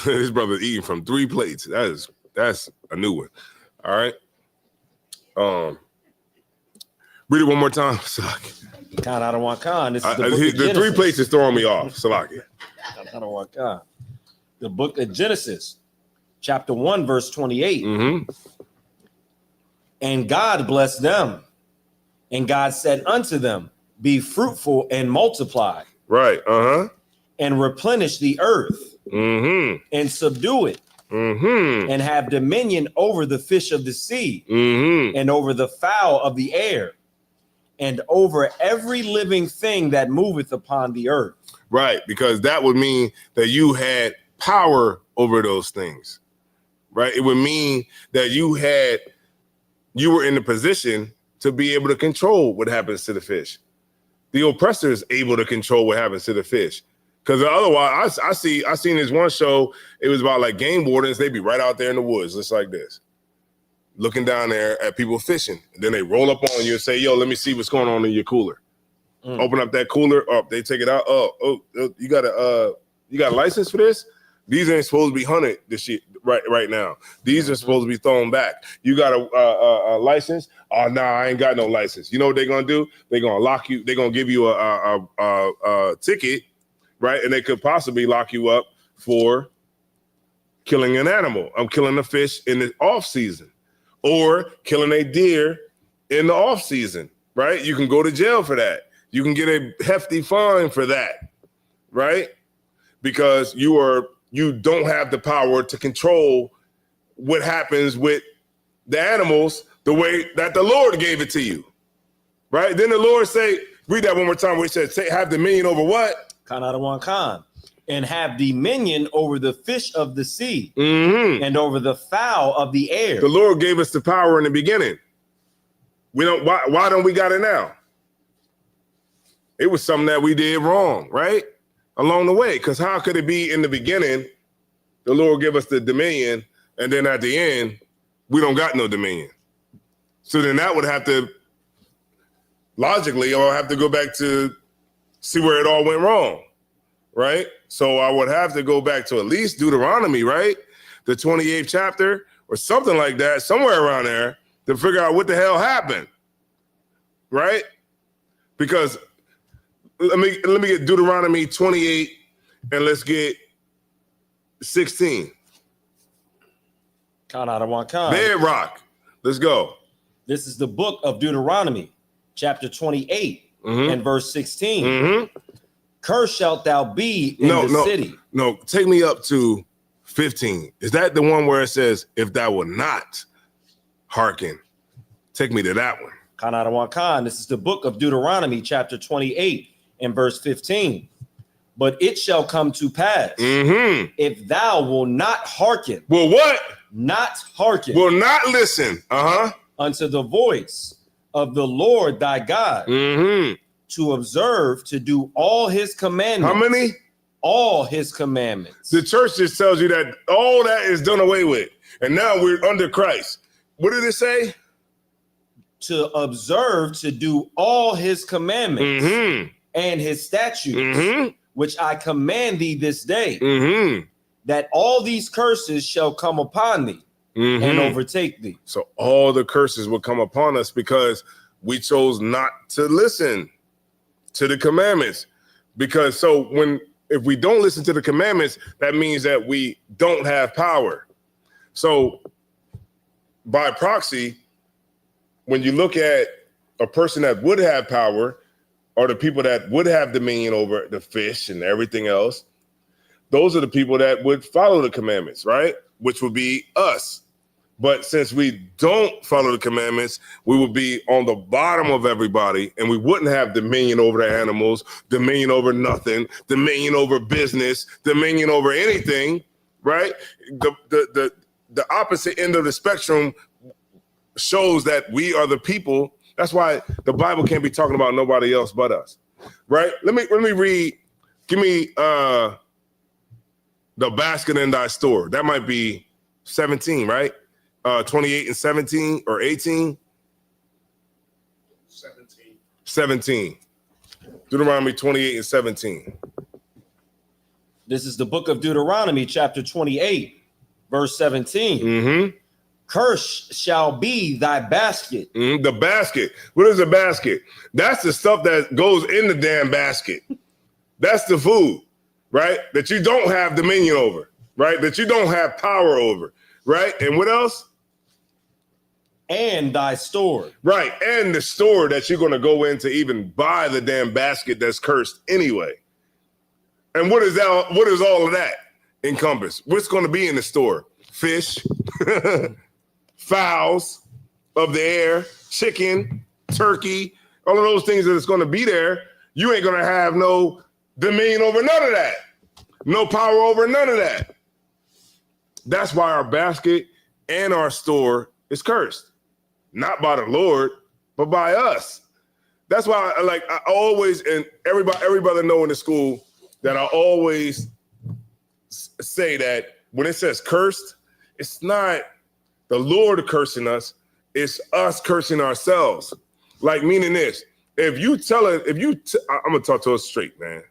A: this brother's eating from 3 plates. That's a new one. All right. Read it one more time, Salaki.
G: This is the book of
A: the 3 plates is throwing me off, Salaki.
G: The book of Genesis, chapter 1, verse 28.
A: Mm-hmm.
G: And God blessed them. And God said unto them, be fruitful and multiply.
A: Right. Uh-huh.
G: And replenish the earth.
A: Mm-hmm.
G: And subdue it. and have dominion over the fish of the sea, and over the fowl of the air, and over every living thing that moveth upon the earth.
A: Right, because that would mean that you had power over those things. Right, it would mean that you were in the position to be able to control what happens to the fish. The oppressor is able to control what happens to the fish. Because otherwise, I seen this one show. It was about like game wardens. They'd be right out there in the woods, just like this, looking down there at people fishing. And then they roll up on you and say, "Yo, let me see what's going on in your cooler." Open up that cooler. Up, they take it out. Oh, you got a license for this? These ain't supposed to be hunted. This shit right now. These are supposed to be thrown back. You got a license? Oh, nah, I ain't got no license. You know what they're gonna do? They're gonna lock you. They're gonna give you a ticket. Right, and they could possibly lock you up for killing an animal. I'm killing a fish in the off season, or killing a deer in the off season. Right, you can go to jail for that. You can get a hefty fine for that. Right, because you don't have the power to control what happens with the animals the way that the Lord gave it to you. Right, then the Lord say, read that one more time. Where he said, have dominion over what?
G: Khan, and have dominion over the fish of the sea, and over the fowl of the air.
A: The Lord gave us the power in the beginning. We don't. Why don't we got it now? It was something that we did wrong, right? Along the way, because how could it be in the beginning? The Lord give us the dominion, and then at the end, we don't got no dominion. So then that would have to logically, I'll have to go back to see where it all went wrong, right? So I would have to go back to at least Deuteronomy, right? The 28th chapter or something like that, somewhere around there, to figure out what the hell happened, right? Because let me get Deuteronomy 28 and let's get 16.
G: Khan.
A: Bedrock. Let's go.
G: This is the book of Deuteronomy, chapter 28. And verse 16, cursed shalt thou be in the city.
A: No, take me up to 15. Is that the one where it says, if thou will not hearken? Take me to that one.
G: Khan. This is the book of Deuteronomy, chapter 28 and verse 15. But it shall come to pass, if thou will not hearken.
A: Will what?
G: Not hearken.
A: Will not listen.
G: Unto the voice of the Lord thy God, to observe, to do all his commandments.
A: How many?
G: All his commandments.
A: The church just tells you that all that is done away with. And now we're under Christ. What did it say?
G: To observe, to do all his commandments and his statutes, which I command thee this day, that all these curses shall come upon thee. And overtake thee.
A: So all the curses will come upon us because we chose not to listen to the commandments. Because if we don't listen to the commandments, that means that we don't have power. So by proxy, when you look at a person that would have power, or the people that would have dominion over the fish and everything else, those are the people that would follow the commandments, right? Which would be us. But since we don't follow the commandments, we would be on the bottom of everybody, and we wouldn't have dominion over the animals, dominion over nothing, dominion over business, dominion over anything, right? The opposite end of the spectrum shows that we are the people. That's why the Bible can't be talking about nobody else but us, right? Let me read. Give me the basket in thy store. That might be 17, right? 28 and 17 or 18? 17. Deuteronomy 28 and 17.
G: This is the book of Deuteronomy, chapter 28, verse 17. Cursed shall be thy basket.
A: The basket. What is a basket? That's the stuff that goes in the damn basket. That's the food, right? That you don't have dominion over, right? That you don't have power over, right? And what else?
G: And thy store.
A: Right, and the store that you're going to go in to even buy the damn basket that's cursed anyway. And what is all of that encompass? What's going to be in the store? fish, fowls of the air, chicken, turkey, all of those things that is going to be there, you ain't going to have no dominion over none of that. No power over none of that. That's why our basket and our store is cursed. Not by the Lord, but by us. That's why I always, and every brother know in the school that I always say that when it says cursed, it's not the Lord cursing us, it's us cursing ourselves. Like meaning this, I'm gonna talk to us straight, man.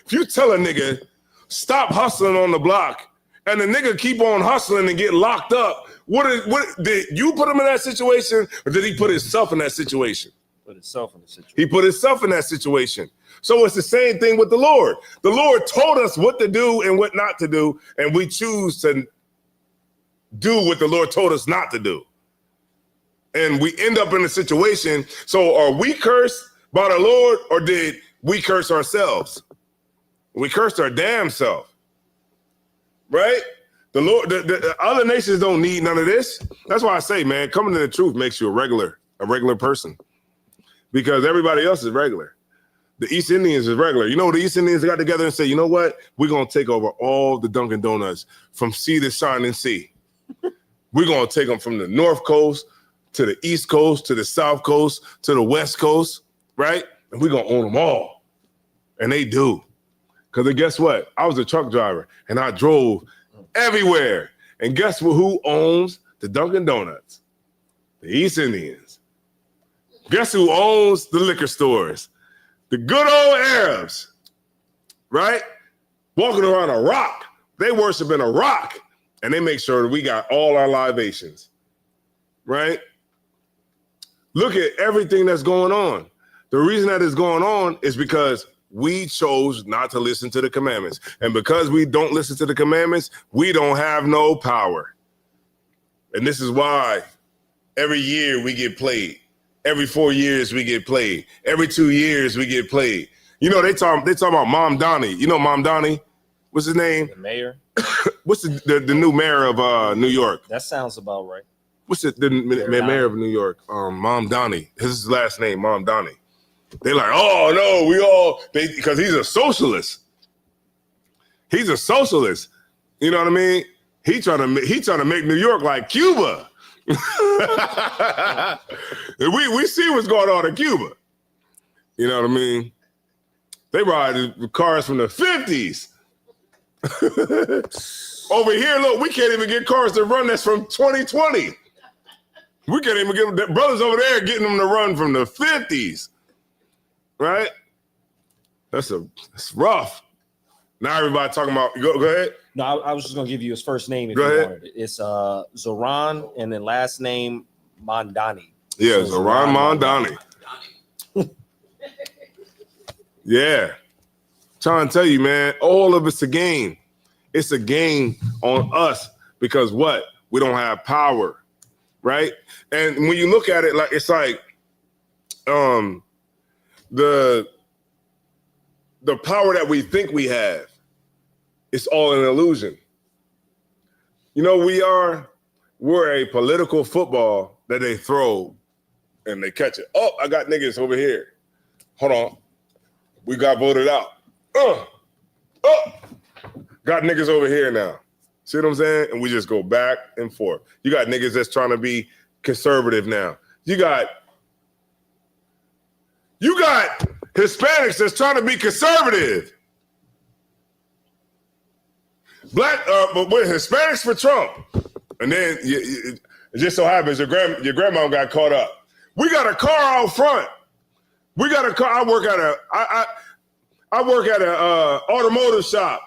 A: If you tell a nigga, stop hustling on the block, and the nigga keep on hustling and get locked up, what did you put him in that situation, or did he put himself in that situation?
G: Put himself in the situation.
A: He put himself in that situation. So it's the same thing with the Lord. The Lord told us what to do and what not to do, and we choose to do what the Lord told us not to do. And we end up in a situation. So are we cursed by the Lord, or did we curse ourselves? We cursed our damn self. Right? The Lord, the other nations don't need none of this. That's why I say, man, coming to the truth makes you a regular person. Because everybody else is regular. The East Indians is regular. You know, the East Indians got together and said, you know what? We're going to take over all the Dunkin' Donuts from sea to shining sea. We're going to take them from the North Coast to the East Coast, to the South Coast, to the West Coast, right? And we're going to own them all. And they do. Because guess what? I was a truck driver, and I drove everywhere. And guess who owns the Dunkin' Donuts? The East Indians. Guess who owns the liquor stores? The good old Arabs, right? Walking around a rock. They worship in a rock, and they make sure that we got all our libations, right? Look at everything that's going on. The reason that is going on is because we chose not to listen to the commandments. And because we don't listen to the commandments, we don't have no power. And this is why every year we get played. Every 4 years we get played. Every 2 years we get played. You know, they talk about Mom Donnie. You know Mom Donnie? What's his name?
G: The mayor.
A: What's the new mayor of New York?
G: That sounds about right.
A: What's the mayor of New York? Mom Donnie. His last name, Mom Donnie. They're like, oh no, because he's a socialist. He's a socialist. You know what I mean? He trying to make New York like Cuba. we see what's going on in Cuba. You know what I mean? They ride cars from the 50s. Over here, look, we can't even get cars to run that's from 2020. We can't even get the brothers over there getting them to run from the 50s. Right? That's rough. Now everybody talking about, go ahead.
G: No, I was just going to give you his first name if
A: Go
G: you
A: ahead.
G: wanted it. It's Zoran and then last name Mondani.
A: Yeah,
G: So
A: Zoran Mondani. Yeah. Trying to tell you, man, all of it's a game. It's a game on us because what? We don't have power, right? And when you look at it, like it's like the power that we think we have, it's all an illusion. You know, we're a political football that they throw and they catch it. Oh, I got niggas over here. Hold on. We got voted out. Got niggas over here now. See what I'm saying? And we just go back and forth. You got niggas that's trying to be conservative now. You got Hispanics that's trying to be conservative. But with Hispanics for Trump. And then it just so happens your grandma got caught up. We got a car out front. We got a car. I work at a automotive shop.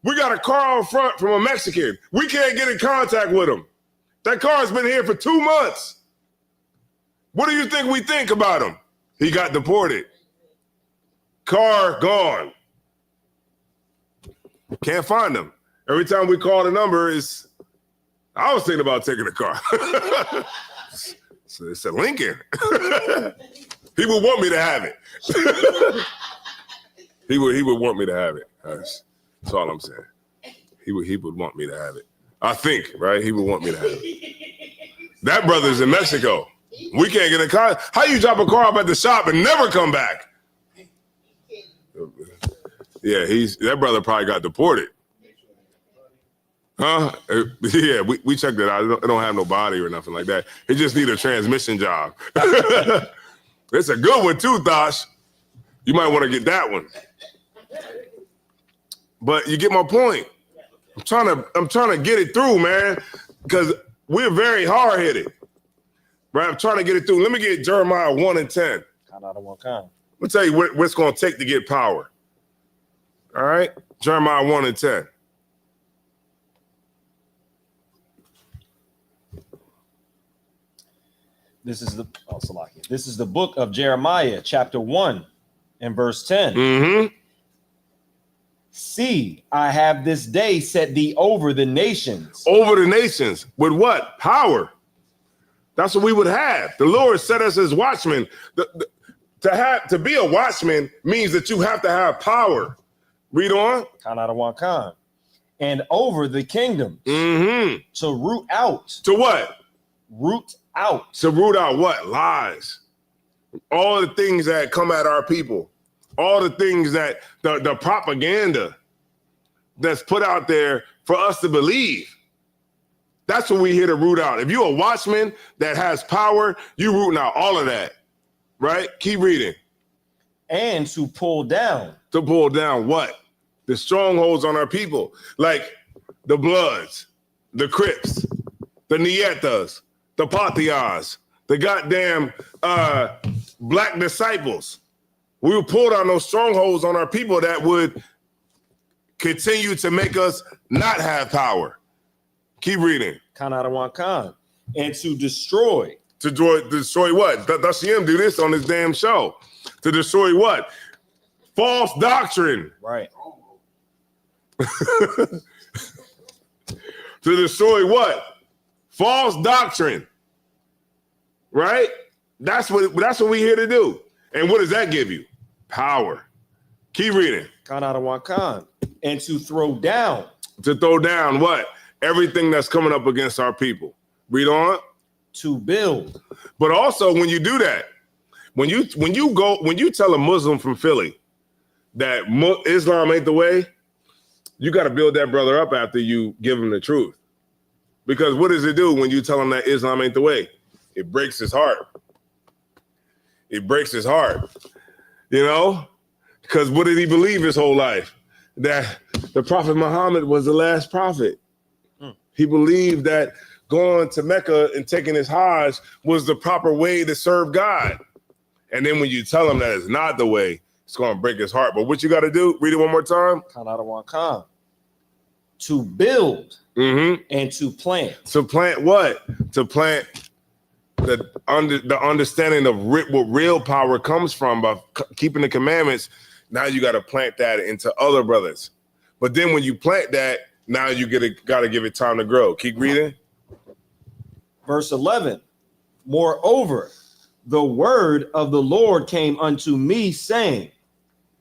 A: We got a car out front from a Mexican. We can't get in contact with him. That car's been here for 2 months. What do you think we think about him? He got deported. Car gone. Can't find him. Every time we call the number, I was thinking about taking the car. So it's a Lincoln. He would want me to have it. He would want me to have it. That's all I'm saying. He would want me to have it. I think, right? He would want me to have it. That brother's in Mexico. We can't get a car. How you drop a car off at the shop and never come back? Yeah, that brother probably got deported. Huh? Yeah, we checked it out. It don't have no body or nothing like that. It just need a transmission job. It's a good one too, Thosh. You might want to get that one. But you get my point. I'm trying to get it through, man, because we're very hard-headed. Right? I'm trying to get it through. Let me get Jeremiah 1 and 10. Let me tell you what it's going to take to get power. All right? Jeremiah 1 and 10.
G: This is the book of Jeremiah, chapter 1 and verse 10.
A: Mm-hmm.
G: See, I have this day set thee over the nations.
A: Over the nations. With what? Power. That's what we would have. The Lord set us as watchmen. To be a watchman means that you have to have power. Read on.
G: And over the kingdoms.
A: Mm-hmm.
G: To root out.
A: To what?
G: Root out.
A: To root out what? Lies. All the things that come at our people. All the things that the propaganda that's put out there for us to believe. That's what we here to root out. If you're a watchman that has power, you rooting out all of that. Right? Keep reading.
G: And to pull down.
A: To pull down what? The strongholds on our people. Like the Bloods, the Crips, the Nietas, the Patias, the goddamn black disciples. We would pull down those strongholds on our people that would continue to make us not have power. Keep reading.
G: And to destroy.
A: To destroy what? Does him do this on his damn show? To destroy what? False doctrine.
G: Right.
A: To destroy what? False doctrine. Right? That's what we're here to do. And what does that give you? Power. Keep reading.
G: And to throw down.
A: To throw down what? Everything that's coming up against our people. Read on.
G: To build.
A: But also when you do that, when you tell a Muslim from Philly that Islam ain't the way, you got to build that brother up after you give him the truth. Because what does it do when you tell him that Islam ain't the way? It breaks his heart. It breaks his heart. You know? Because what did he believe his whole life? That the Prophet Muhammad was the last prophet. He believed that going to Mecca and taking his Hajj was the proper way to serve God. And then when you tell him that it's not the way, it's going to break his heart. But what you got to do, read it one more time.
G: To build
A: Mm-hmm.
G: and to plant.
A: To plant what? To plant the understanding of what real power comes from by keeping the commandments. Now you got to plant that into other brothers. But then when you plant that, now you got to give it time to grow. Keep reading.
G: Verse 11. Moreover, the word of the Lord came unto me, saying,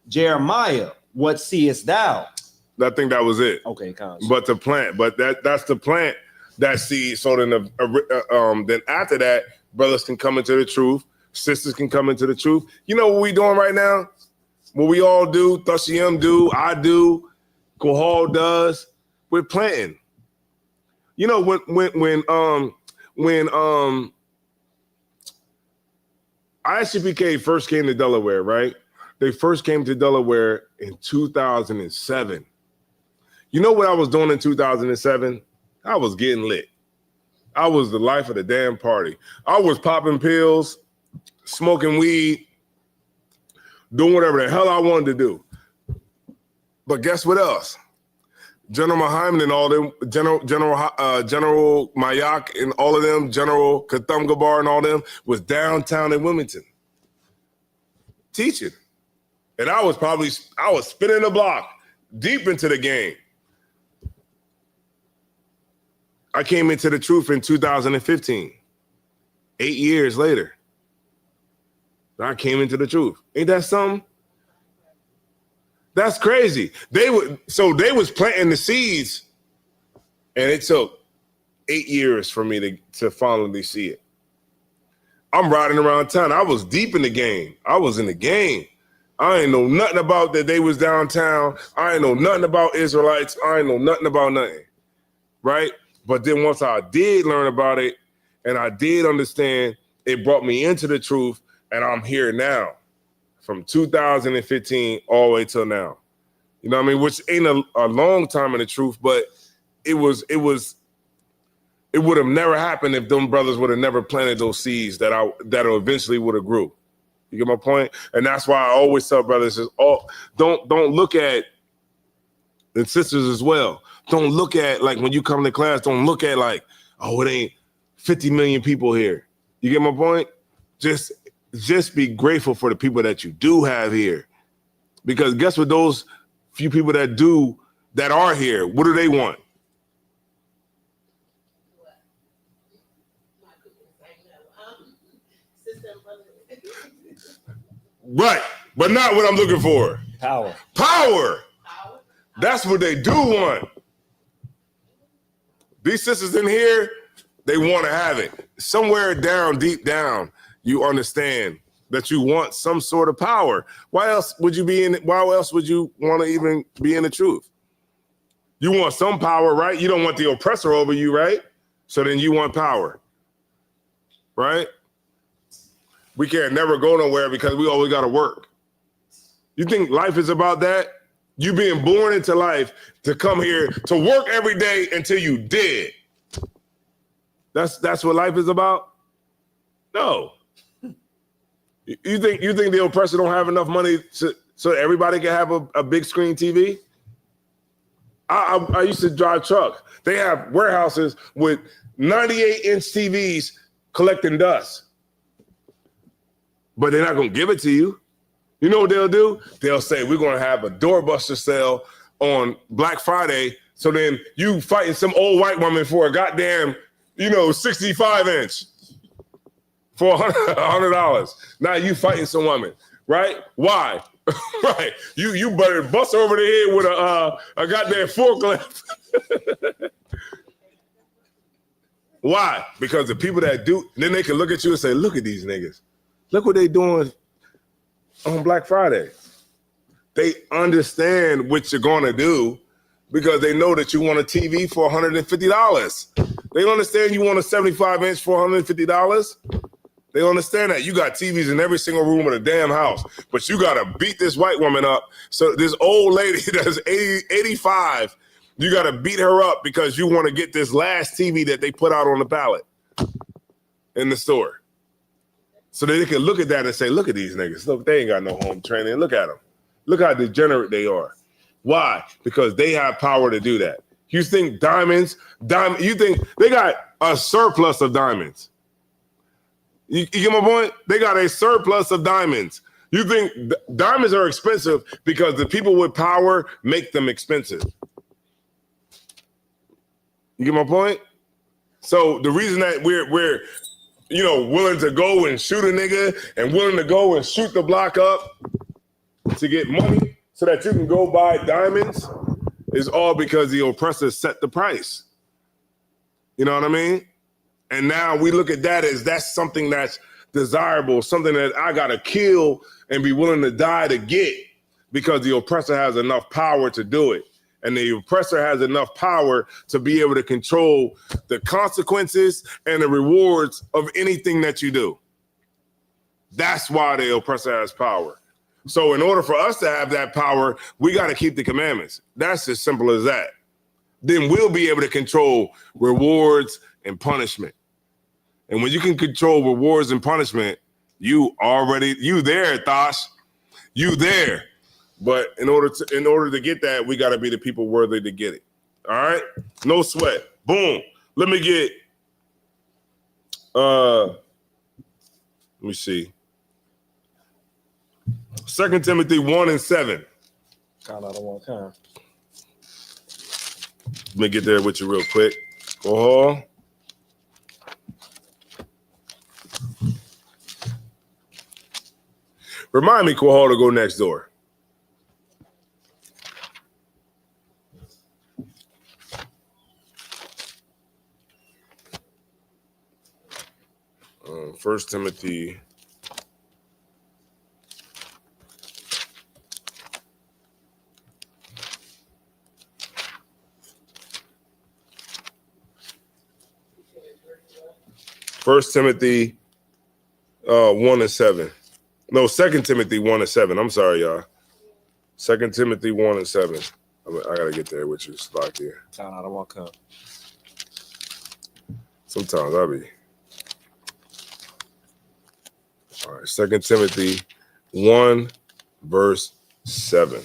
G: Jeremiah, what seest thou?
A: I think that was it.
G: Okay,
A: but to plant, but that's to plant that seed. So then, then after that, brothers can come into the truth, sisters can come into the truth. You know what we doing right now? What we all do, Thashim do, I do, Kohal does. We're planting. You know when ISCPK first came to Delaware, right? They first came to Delaware in 2007. You know what I was doing in 2007? I was getting lit. I was the life of the damn party. I was popping pills, smoking weed, doing whatever the hell I wanted to do. But guess what else? General Muhammad and all them, General Mayak and all of them, General Katham Gabar and all them was downtown in Wilmington teaching. And I was spinning the block deep into the game. I came into the truth in 2015, 8 years later. I came into the truth. Ain't that something? That's crazy. They was planting the seeds And it took 8 years for me to finally see it. I'm riding around town. I was deep in the game. I was in the game. I ain't know nothing about that they was downtown. I ain't know nothing about Israelites. I ain't know nothing about nothing, right? But then once I did learn about it and I did understand, it brought me into the truth, and I'm here now from 2015 all the way till now. You know what I mean? Which ain't a long time in the truth, but it would have never happened if them brothers would have never planted those seeds that eventually would have grew. You get my point? And that's why I always tell brothers, don't look at, and sisters as well, don't look at, like, when you come to class, don't look at like, oh, it ain't 50 million people here. You get my point? Just be grateful for the people that you do have here. Because guess what, those few people that are here, what do they want? Right, but not what I'm looking for. Power. That's what they do want. These sisters in here, they want to have it. Somewhere down, deep down, you understand that you want some sort of power. Why else would you want to even be in the truth? You want some power, right? You don't want the oppressor over you, right? So then you want power, right? We can't never go nowhere because we always got to work. You think life is about that? You being born into life to come here to work every day until you dead. That's what life is about? No. You think the oppressor don't have enough money so everybody can have a big screen TV? I used to drive truck. They have warehouses with 98-inch TVs collecting dust. But they're not going to give it to you. You know what they'll do? They'll say, we're going to have a doorbuster sale on Black Friday. So then you fighting some old white woman for a goddamn, 65-inch for $100. Now you fighting some woman, right? Why? Right. You better bust her over the head with a goddamn forklift. Why? Because the people that do, then they can look at you and say, look at these niggas. Look what they doing on Black Friday. They understand what you're going to do because they know that you want a TV for $150. They understand you want a 75-inch for $150. They understand that. You got TVs in every single room of the damn house, but you got to beat this white woman up. So this old lady that's 85, you got to beat her up because you want to get this last TV that they put out on the pallet in the store. So they can look at that and say, look at these niggas. Look, they ain't got no home training. Look at them. Look how degenerate they are. Why? Because they have power to do that. You think you think they got a surplus of diamonds. You get my point? They got a surplus of diamonds. You think diamonds are expensive because the people with power make them expensive. You get my point? So the reason that we're willing to go and shoot a nigga and willing to go and shoot the block up to get money so that you can go buy diamonds is all because the oppressor set the price. You know what I mean? And now we look at that as that's something that's desirable, something that I got to kill and be willing to die to get because the oppressor has enough power to do it. And the oppressor has enough power to be able to control the consequences and the rewards of anything that you do. That's why the oppressor has power. So in order for us to have that power, we got to keep the commandments. That's as simple as that. Then we'll be able to control rewards and punishment. And when you can control rewards and punishment, you there, Thosh. You there. But in order to get that, we got to be the people worthy to get it. All right? No sweat. Boom. Let me get, let me see. 2 Timothy 1:7.
G: Count out of one time.
A: Let me get there with you real quick. Go on. Remind me, Quahal, to go next door. 1 Timothy. First Timothy 1:7. No, 2 Timothy 1:7. I'm sorry, y'all. 2 Timothy 1:7. I gotta get there with you. It's locked here.
G: Count out of one cup.
A: Sometimes I'll be. All right, 2 Timothy 1, verse 7.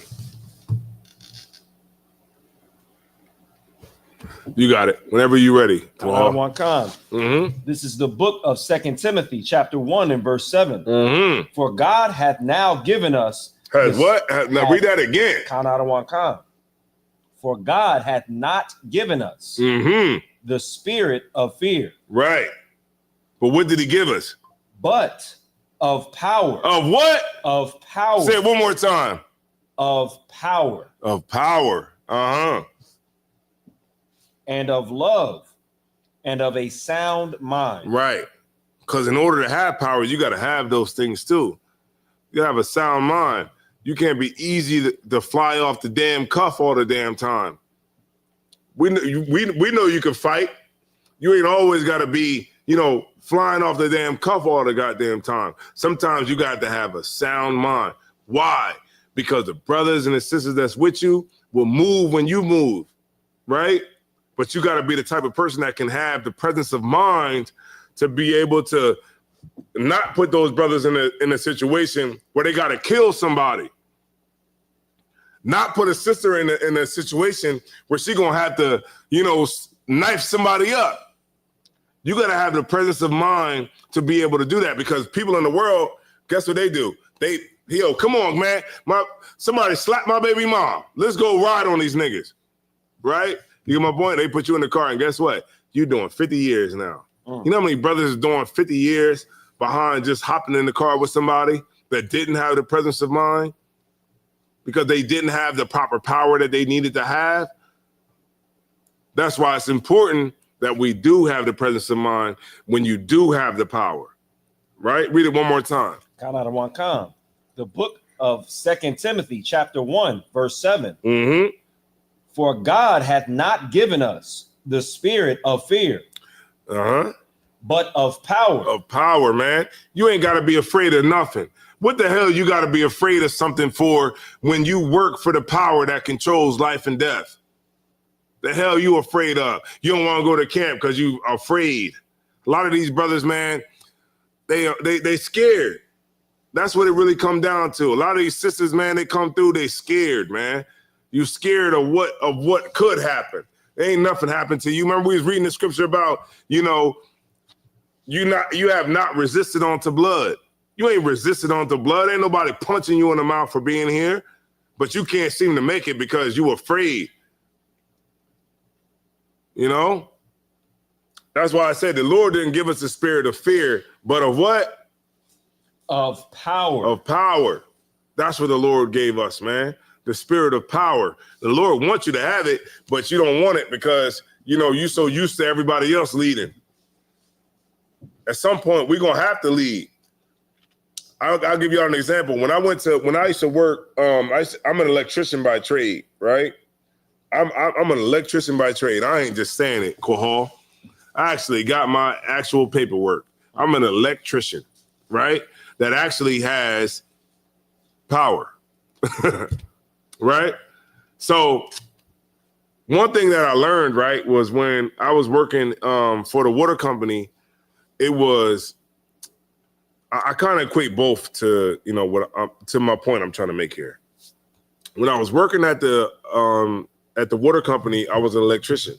A: You got it. Whenever you're ready.
G: Count out of one cup.
A: Mm-hmm.
G: This is the book of 2 Timothy, chapter 1 and verse 7.
A: Mm-hmm.
G: For God hath now given us.
A: Has what? Now read that again.
G: Count out of one cup. For God hath not given us
A: Mm-hmm.
G: the spirit of fear,
A: Right. But what did he give us?
G: but of power.
A: Of what?
G: Of power.
A: Say it one more time.
G: Of power.
A: Of power. Uh-huh.
G: And of love. And of a sound mind.
A: Right. Because in order to have power, you got to have those things too. You gotta have a sound mind. You can't be easy to fly off the damn cuff all the damn time. We know you can fight. You ain't always got to be, flying off the damn cuff all the goddamn time. Sometimes you got to have a sound mind. Why? Because the brothers and the sisters that's with you will move when you move, right? But you got to be the type of person that can have the presence of mind to be able to not put those brothers in a situation where they got to kill somebody. Not put a sister in a situation where she gonna have to, knife somebody up. You gotta have the presence of mind to be able to do that, because people in the world, guess what they do? Come on, man. Somebody slap my baby mom. Let's go ride on these niggas, right? You get my point? They put you in the car, and guess what? You're doing 50 years now. You know how many brothers is doing 50 years behind just hopping in the car with somebody that didn't have the presence of mind? Because they didn't have the proper power that they needed to have. That's why it's important that we do have the presence of mind when you do have the power, right? Read it one more time.
G: Count out of one com. The book of 2 Timothy, chapter 1, verse 7.
A: Mm-hmm.
G: For God hath not given us the spirit of fear,
A: Uh-huh.
G: but of power.
A: Of power, man. You ain't got to be afraid of nothing. What the hell you got to be afraid of something for when you work for the power that controls life and death? The hell you afraid of? You don't want to go to camp because you afraid. A lot of these brothers, man, they scared. That's what it really come down to. A lot of these sisters, man, they come through, they scared, man. You scared of what could happen. There ain't nothing happened to you. Remember we was reading the scripture about, you have not resisted unto blood. You ain't resisted unto blood. Ain't nobody punching you in the mouth for being here, but you can't seem to make it because you afraid. That's why I said the Lord didn't give us the spirit of fear, but of what?
G: Of power.
A: Of power. That's what the Lord gave us, man. The spirit of power. The Lord wants you to have it, but you don't want it because, you're so used to everybody else leading. At some point, we're going to have to lead. I'll give you all an example. When I used to work, I'm an electrician by trade, right? I'm an electrician by trade. I ain't just saying it, Kohal. I actually got my actual paperwork. I'm an electrician, right? That actually has power, right? So one thing that I learned, right, was when I was working for the water company, it was, I kind of equate both to, to my point I'm trying to make here. When I was working at the water company, I was an electrician.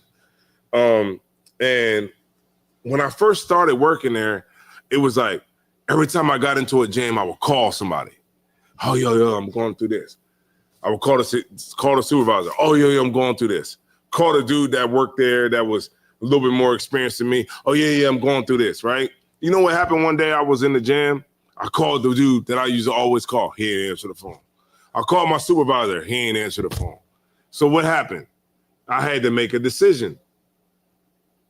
A: And when I first started working there, it was like, every time I got into a jam, I would call somebody. Oh, yo, I'm going through this. I would call the supervisor. Oh, yo, I'm going through this. Call the dude that worked there that was a little bit more experienced than me. Oh, yeah, I'm going through this, right? You know what happened one day? I was in the jam. I called the dude that I used to always call. He didn't answer the phone. I called my supervisor. He didn't answer the phone. So what happened? I had to make a decision.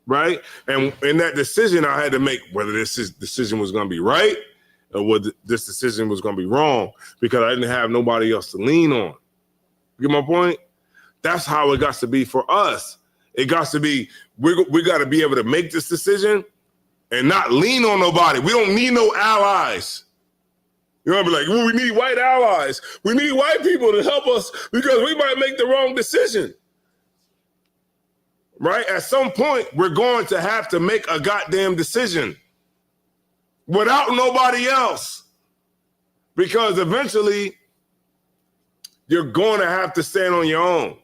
A: right? And in that decision, I had to make whether decision was going to be right or whether this decision was going to be wrong, because I didn't have nobody else to lean on. You get my point? That's how it got to be for us. It got to be, we got to be able to make this decision and not lean on nobody. We don't need no allies. You know, be like, well, we need white allies. We need white people to help us because we might make the wrong decision. Right? At some point, we're going to have to make a goddamn decision without nobody else, because eventually you're going to have to stand on your own.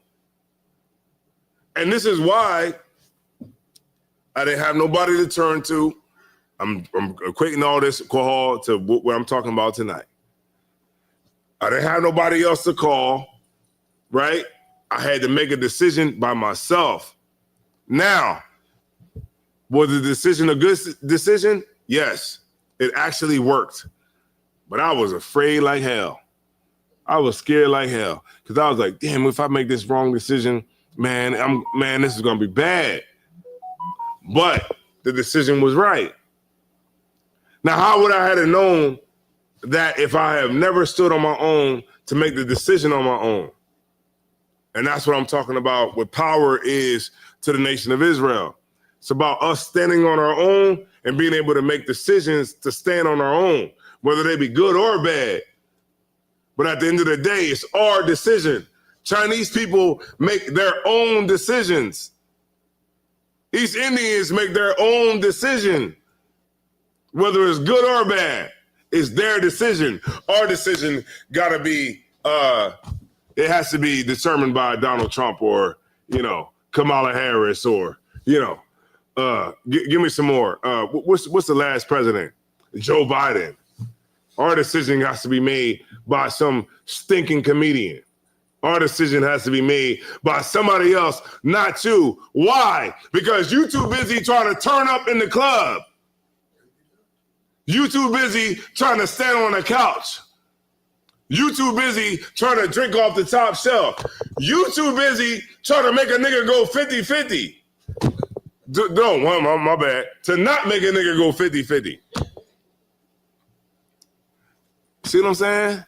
A: And this is why I didn't have nobody to turn to. I'm equating all this alcohol to what I'm talking about tonight. I didn't have nobody else to call, right? I had to make a decision by myself. Now, was the decision a good decision? Yes, it actually worked. But I was afraid like hell. I was scared like hell, because I was like, damn, if I make this wrong decision, man, this is going to be bad. But the decision was right. Now, how would I have known that if I have never stood on my own to make the decision on my own? And that's what I'm talking about, what power is to the nation of Israel. It's about us standing on our own and being able to make decisions to stand on our own, whether they be good or bad. But at the end of the day, it's our decision. Chinese people make their own decisions. East Indians make their own decision. Whether it's good or bad, it's their decision. Our decision gotta be, it has to be determined by Donald Trump or, Kamala Harris or, give me some more. What's the last president? Joe Biden. Our decision has to be made by some stinking comedian. Our decision has to be made by somebody else, not you. Why? Because you too busy trying to turn up in the club. You too busy trying to stand on the couch. You too busy trying to drink off the top shelf. You too busy trying to make a nigga go 50-50. No, my bad. To not make a nigga go 50-50. See what I'm saying?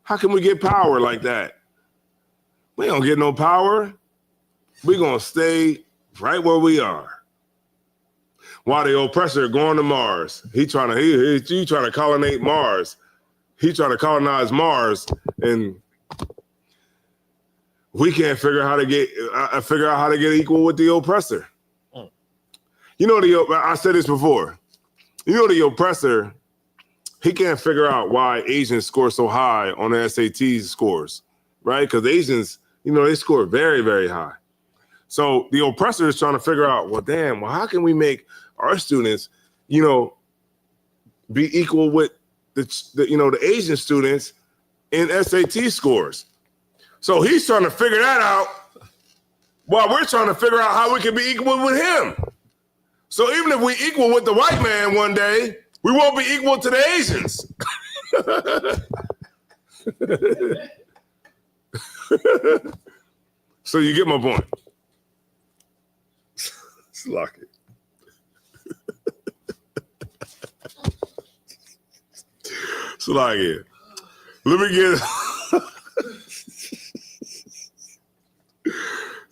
A: How can we get power like that? We don't get no power. We're going to stay right where we are. While the oppressor going to Mars, he trying to colonize Mars. He trying to colonize Mars, and we can't figure out how to get equal with the oppressor. I said this before. The oppressor, he can't figure out why Asians score so high on the SAT scores, right? Because Asians, they score very, very high. So the oppressor is trying to figure out, how can we make our students, be equal with the Asian students in SAT scores? So he's trying to figure that out while we're trying to figure out how we can be equal with him. So even if we equal with the white man one day, we won't be equal to the Asians. So you get my point. Let's lock it. So like it. Let me get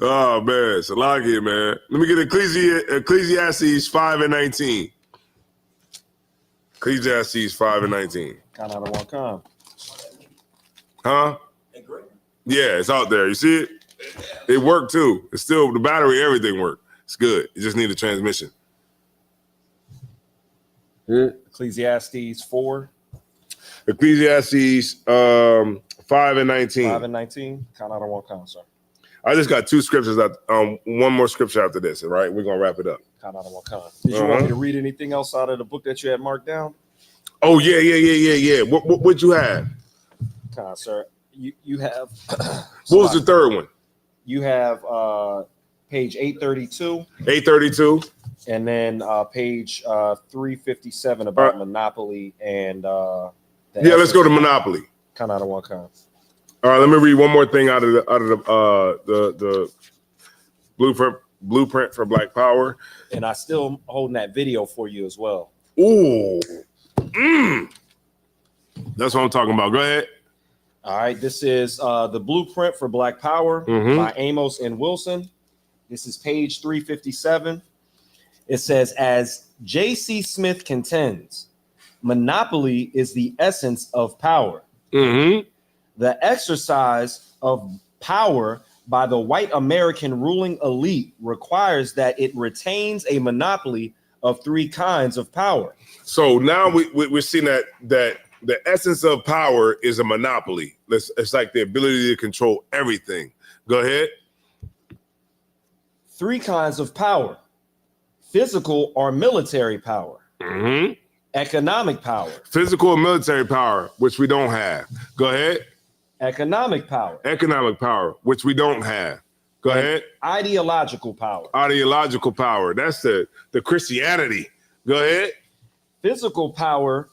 A: oh man, so like it, man. Let me get Ecclesiastes 5:19. Ecclesiastes 5:19.
G: Kind of one come.
A: Huh? Yeah, it's out there. You see it? It worked too. It's still the battery, everything worked. It's good. You just need a transmission.
G: Ecclesiastes 4.
A: Ecclesiastes 5:19.
G: 5:19. Kind of one come, sir.
A: I just got two scriptures. One more scripture after this. All right, we're gonna wrap it up.
G: Kind of one come. Did you want me to read anything else out of the book that you had marked down?
A: Oh yeah. What you have?
G: Sir, you have.
A: What was the third one?
G: You have page 832.
A: 832.
G: And then page 357 about Monopoly and
A: let's go to Monopoly.
G: Kind of one kind.
A: All right, let me read one more thing out of the blueprint Blueprint for Black Power.
G: And I still holding that video for you as well.
A: Ooh. That's what I'm talking about. Go ahead.
G: All right, this is the Blueprint for Black Power by Amos and Wilson. This is page 357. It says, as J.C. Smith contends, monopoly is the essence of power. The exercise of power by the white American ruling elite requires that it retains a monopoly of three kinds of power.
A: So now we're seeing that the essence of power is a monopoly. It's like the ability to control everything. Go ahead.
G: Three kinds of power: physical or military power, economic power.
A: Physical and military power, which we don't have. Go ahead.
G: Economic power.
A: Economic power, which we don't have. Go ahead.
G: Ideological power.
A: Ideological power. That's the Christianity. Go ahead.
G: Physical power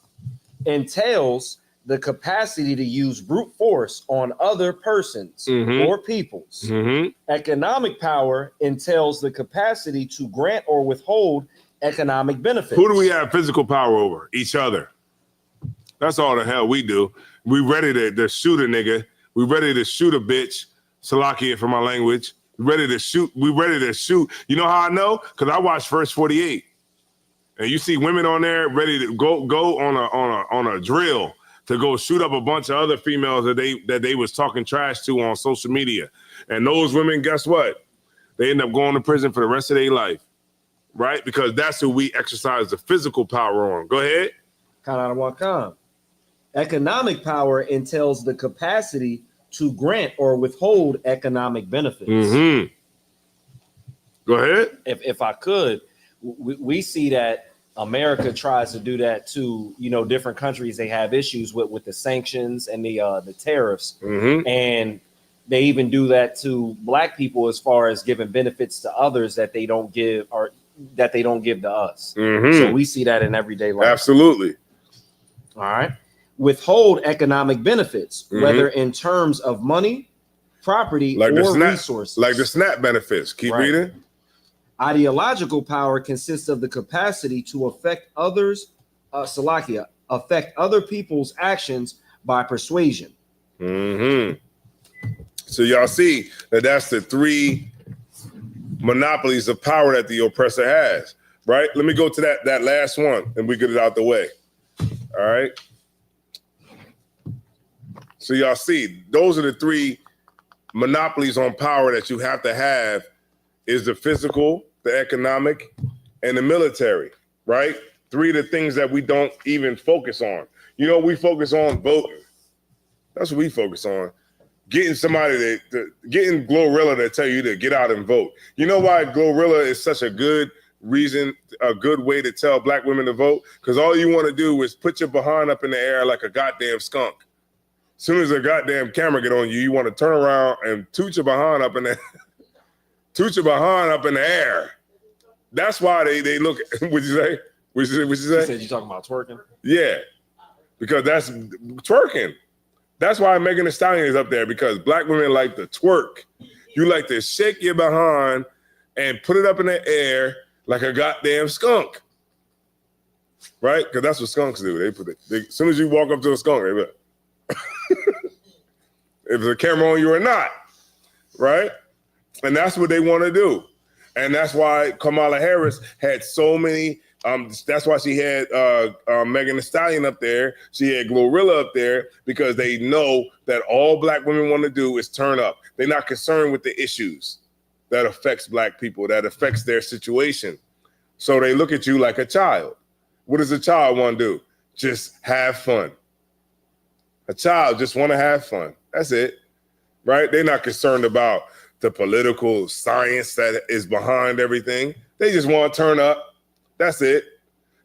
G: entails the capacity to use brute force on other persons or peoples. Economic power entails the capacity to grant or withhold economic benefits.
A: Who do we have physical power over? Each other. That's all the hell we do. We ready to shoot a nigga. We ready to shoot a bitch. Salakia for my language. We ready to shoot. We ready to shoot. You know how I know? Because I watched First 48. And you see women on there ready to go on a drill to go shoot up a bunch of other females that they was talking trash to on social media. And those women, guess what? They end up going to prison for the rest of their life, right? Because that's who we exercise the physical power on. Go ahead.
G: Economic power entails the capacity to grant or withhold economic benefits.
A: Go ahead.
G: If I could, we see that America tries to do that to, different countries. They have issues with the sanctions and the tariffs, and they even do that to Black people as far as giving benefits to others that they don't give to us. So we see that in everyday life.
A: Absolutely.
G: All right. Withhold economic benefits, whether in terms of money, property, or resources.
A: Like the SNAP benefits. Keep reading.
G: Ideological power consists of the capacity to affect others, affect other people's actions by persuasion.
A: So y'all see that's the three monopolies of power that the oppressor has, right? Let me go to that last one and we get it out the way. All right. So y'all see, those are the three monopolies on power that you have to have, is the physical, the economic, and the military, right? Three of the things that we don't even focus on. We focus on voting. That's what we focus on. Getting somebody getting Glorilla to tell you to get out and vote. You know why Glorilla is such a good reason, a good way to tell Black women to vote? Because all you want to do is put your behind up in the air like a goddamn skunk. As soon as a goddamn camera get on you, you want to turn around and toot your behind up in the air. That's why they look. What'd you say? What'd you say?
G: You said you talking about twerking?
A: Yeah, because that's twerking. That's why Megan Thee Stallion is up there, because Black women like to twerk. You like to shake your behind and put it up in the air like a goddamn skunk, right? Because that's what skunks do. They put it. As soon as you walk up to a skunk, they look. If there's a camera on you or not, right? And that's what they want to do. And that's why Kamala Harris had so many, that's why she had Megan Thee Stallion up there. She had Glorilla up there, because they know that all Black women want to do is turn up. They're not concerned with the issues that affects Black people, that affects their situation. So they look at you like a child. What does a child want to do? Just have fun. A child just want to have fun. That's it, right? They're not concerned about the political science that is behind everything. They just want to turn up. That's it.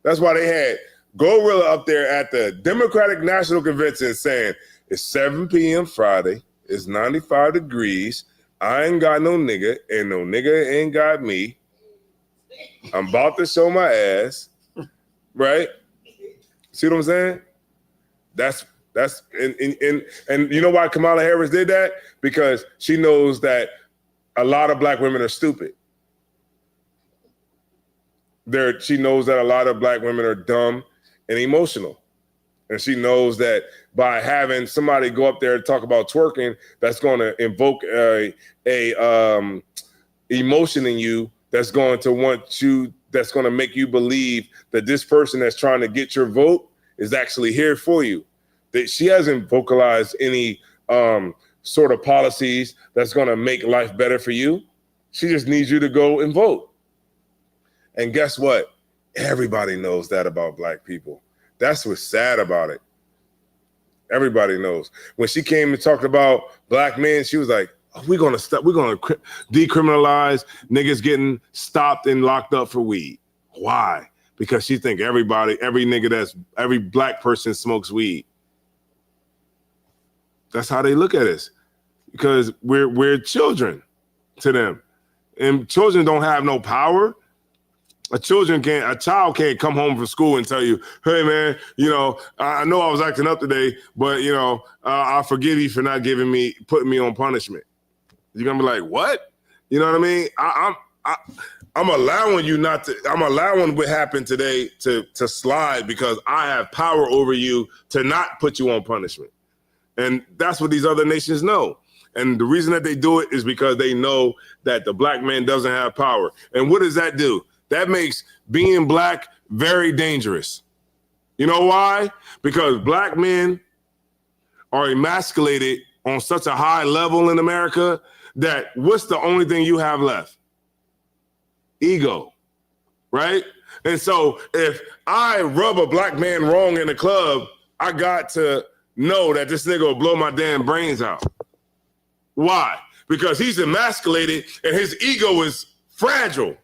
A: That's why they had Glorilla up there at the Democratic National Convention saying, it's 7 p.m. Friday, it's 95 degrees, I ain't got no nigga, and no nigga ain't got me. I'm about to show my ass, right? See what I'm saying? That's and you know why Kamala Harris did that? Because she knows that a lot of Black women are stupid. She knows that a lot of black women are dumb and emotional. And she knows that by having somebody go up there and talk about twerking, that's going to invoke a emotion in you that's going to make you believe that this person that's trying to get your vote is actually here for you. That she hasn't vocalized any sort of policies that's going to make life better for you. She just needs you to go and vote. And guess what? Everybody knows that about black people. That's what's sad about it. Everybody knows. When she came and talked about black men, she was like, oh, we're going to decriminalize niggas getting stopped and locked up for weed. Why? Because she think every black person smokes weed. That's how they look at us. Because we're children to them. And children don't have no power. A child can't come home from school and tell you, hey man, I know I was acting up today, but I forgive you for not putting me on punishment. You're gonna be like, what? You know what I mean? I'm allowing what happened today to slide because I have power over you to not put you on punishment. And that's what these other nations know. And the reason that they do it is because they know that the black man doesn't have power. And what does that do? That makes being black very dangerous. You know why? Because black men are emasculated on such a high level in America that what's the only thing you have left? Ego, right? And so if I rub a black man wrong in the club, I got to know that this nigga will blow my damn brains out. Why? Because he's emasculated and his ego is fragile.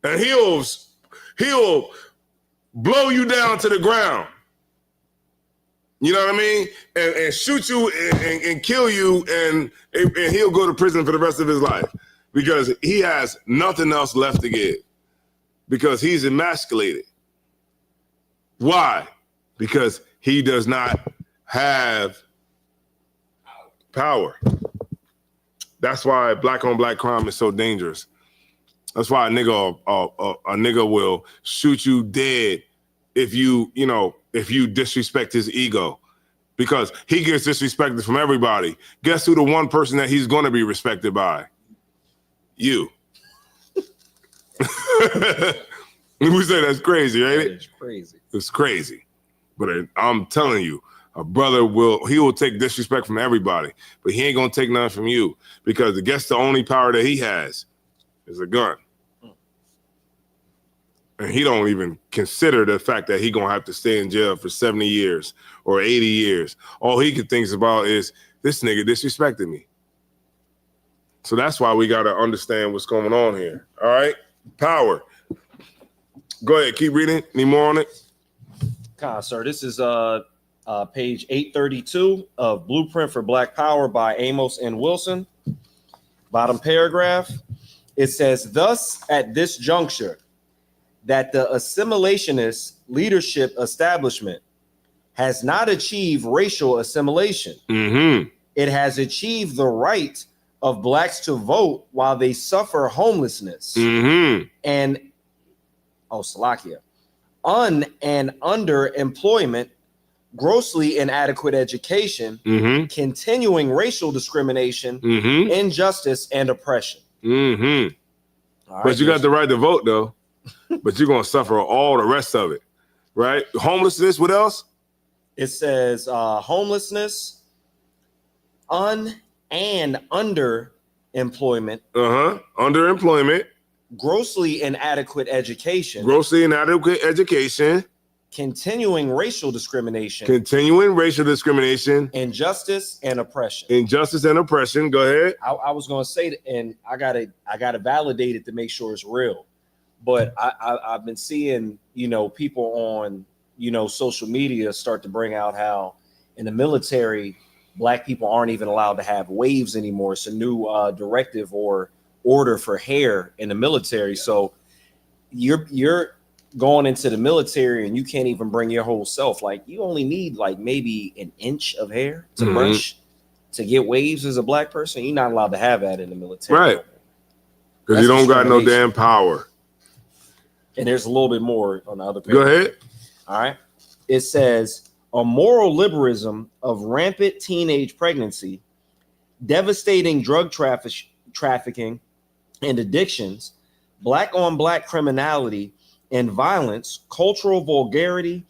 A: And he'll blow you down to the ground. You know what I mean? And shoot you and kill you, and he'll go to prison for the rest of his life because he has nothing else left to give because he's emasculated. Why? Because he does not have power. That's why black on black crime is so dangerous. That's why a nigga will shoot you dead if you disrespect his ego, because he gets disrespected from everybody. Guess who the one person that he's going to be respected by? You. We say that's crazy, right?
G: It's crazy.
A: It's crazy. But I'm telling you, a brother will take disrespect from everybody, but he ain't going to take none from you because guess the only power that he has is a gun. And he don't even consider the fact that he gonna have to stay in jail for 70 years or 80 years. All he can think about is this nigga disrespected me. So that's why we gotta understand what's going on here. All right, power. Go ahead, keep reading. Any more on it?
G: Sir, this is page 832 of Blueprint for Black Power by Amos N. Wilson. Bottom paragraph. It says, thus at this juncture, that the assimilationist leadership establishment has not achieved racial assimilation.
A: Mm-hmm.
G: It has achieved the right of blacks to vote while they suffer homelessness and and underemployment, grossly inadequate education, continuing racial discrimination, injustice, and oppression.
A: But
G: Right,
A: you got the right to vote, though. But you're gonna suffer all the rest of it, right? Homelessness. What else?
G: It says homelessness, and underemployment.
A: Underemployment.
G: Grossly inadequate education. Continuing racial discrimination. Injustice and oppression.
A: Go ahead.
G: I was gonna say that, and I gotta validate it to make sure it's real. But I've been seeing, people on, social media start to bring out how in the military, black people aren't even allowed to have waves anymore. It's a new directive or order for hair in the military. So you're going into the military and you can't even bring your whole self. Like you only need like maybe an inch of hair to brush to get waves as a black person. You're not allowed to have that in the military.
A: Right. Because you don't got no damn power.
G: And there's a little bit more on the other page.
A: Go ahead.
G: All right. It says a moral liberalism of rampant teenage pregnancy, devastating drug trafficking and addictions, black on black criminality and violence, cultural vulgarity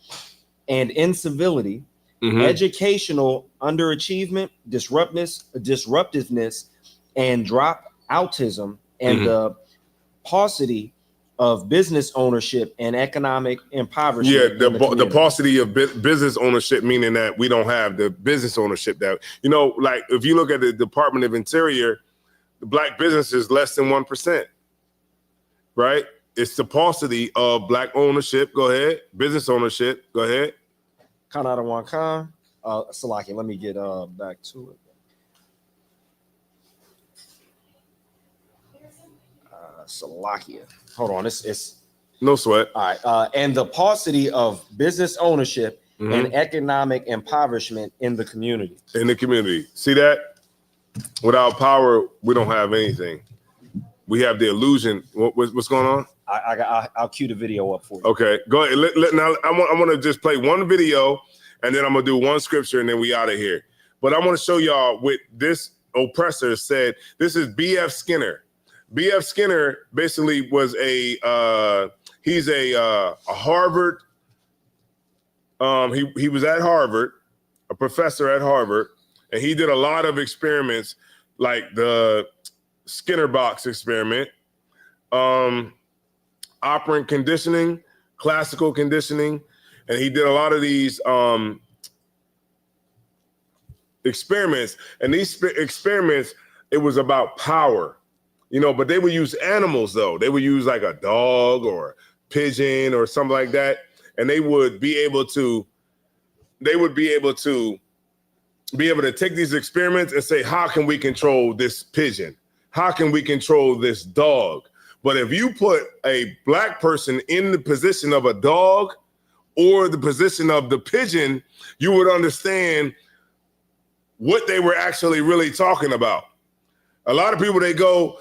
G: and incivility, educational underachievement, disruptiveness, and drop outism, and the paucity of business ownership and economic impoverishment.
A: Yeah, the paucity of business ownership, meaning that we don't have the business ownership that, you know, like if you look at the Department of Interior, the black business is less than 1%, right? It's the paucity of black ownership. Go ahead. Business ownership. Go ahead.
G: Kanada Wankan. Salaki, let me get back to it. Salakia. Hold on, it's
A: no sweat.
G: All right, and the paucity of business ownership and economic impoverishment in the community.
A: In the community, see that? Without power, we don't have anything. We have the illusion. What's going on?
G: I'll cue the video up for you.
A: Okay, go ahead. Now I want to just play one video, and then I'm gonna do one scripture, and then we out of here. But I want to show y'all what this oppressor said. This is B.F. Skinner. B.F. Skinner basically was he's a Harvard. He was at Harvard, a professor at Harvard, and he did a lot of experiments like the Skinner box experiment, operant conditioning, classical conditioning, and he did a lot of these experiments. And these experiments, it was about power. You know, but they would use animals though. They would use like a dog or a pigeon or something like that, and they would be able to take these experiments and say, how can we control this pigeon? How can we control this dog? But if you put a black person in the position of a dog or the position of the pigeon, you would understand what they were actually really talking about. A lot of people, they go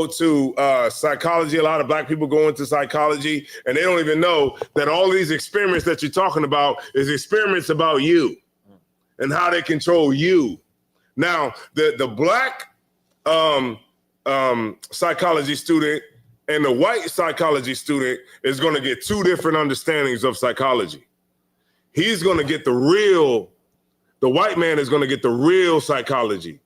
A: to psychology. A lot of black people go into psychology, and they don't even know that all these experiments that you're talking about is experiments about you and how they control you. Now, the black psychology student and the white psychology student is going to get two different understandings of psychology. He's going to get the white man is going to get the real psychology.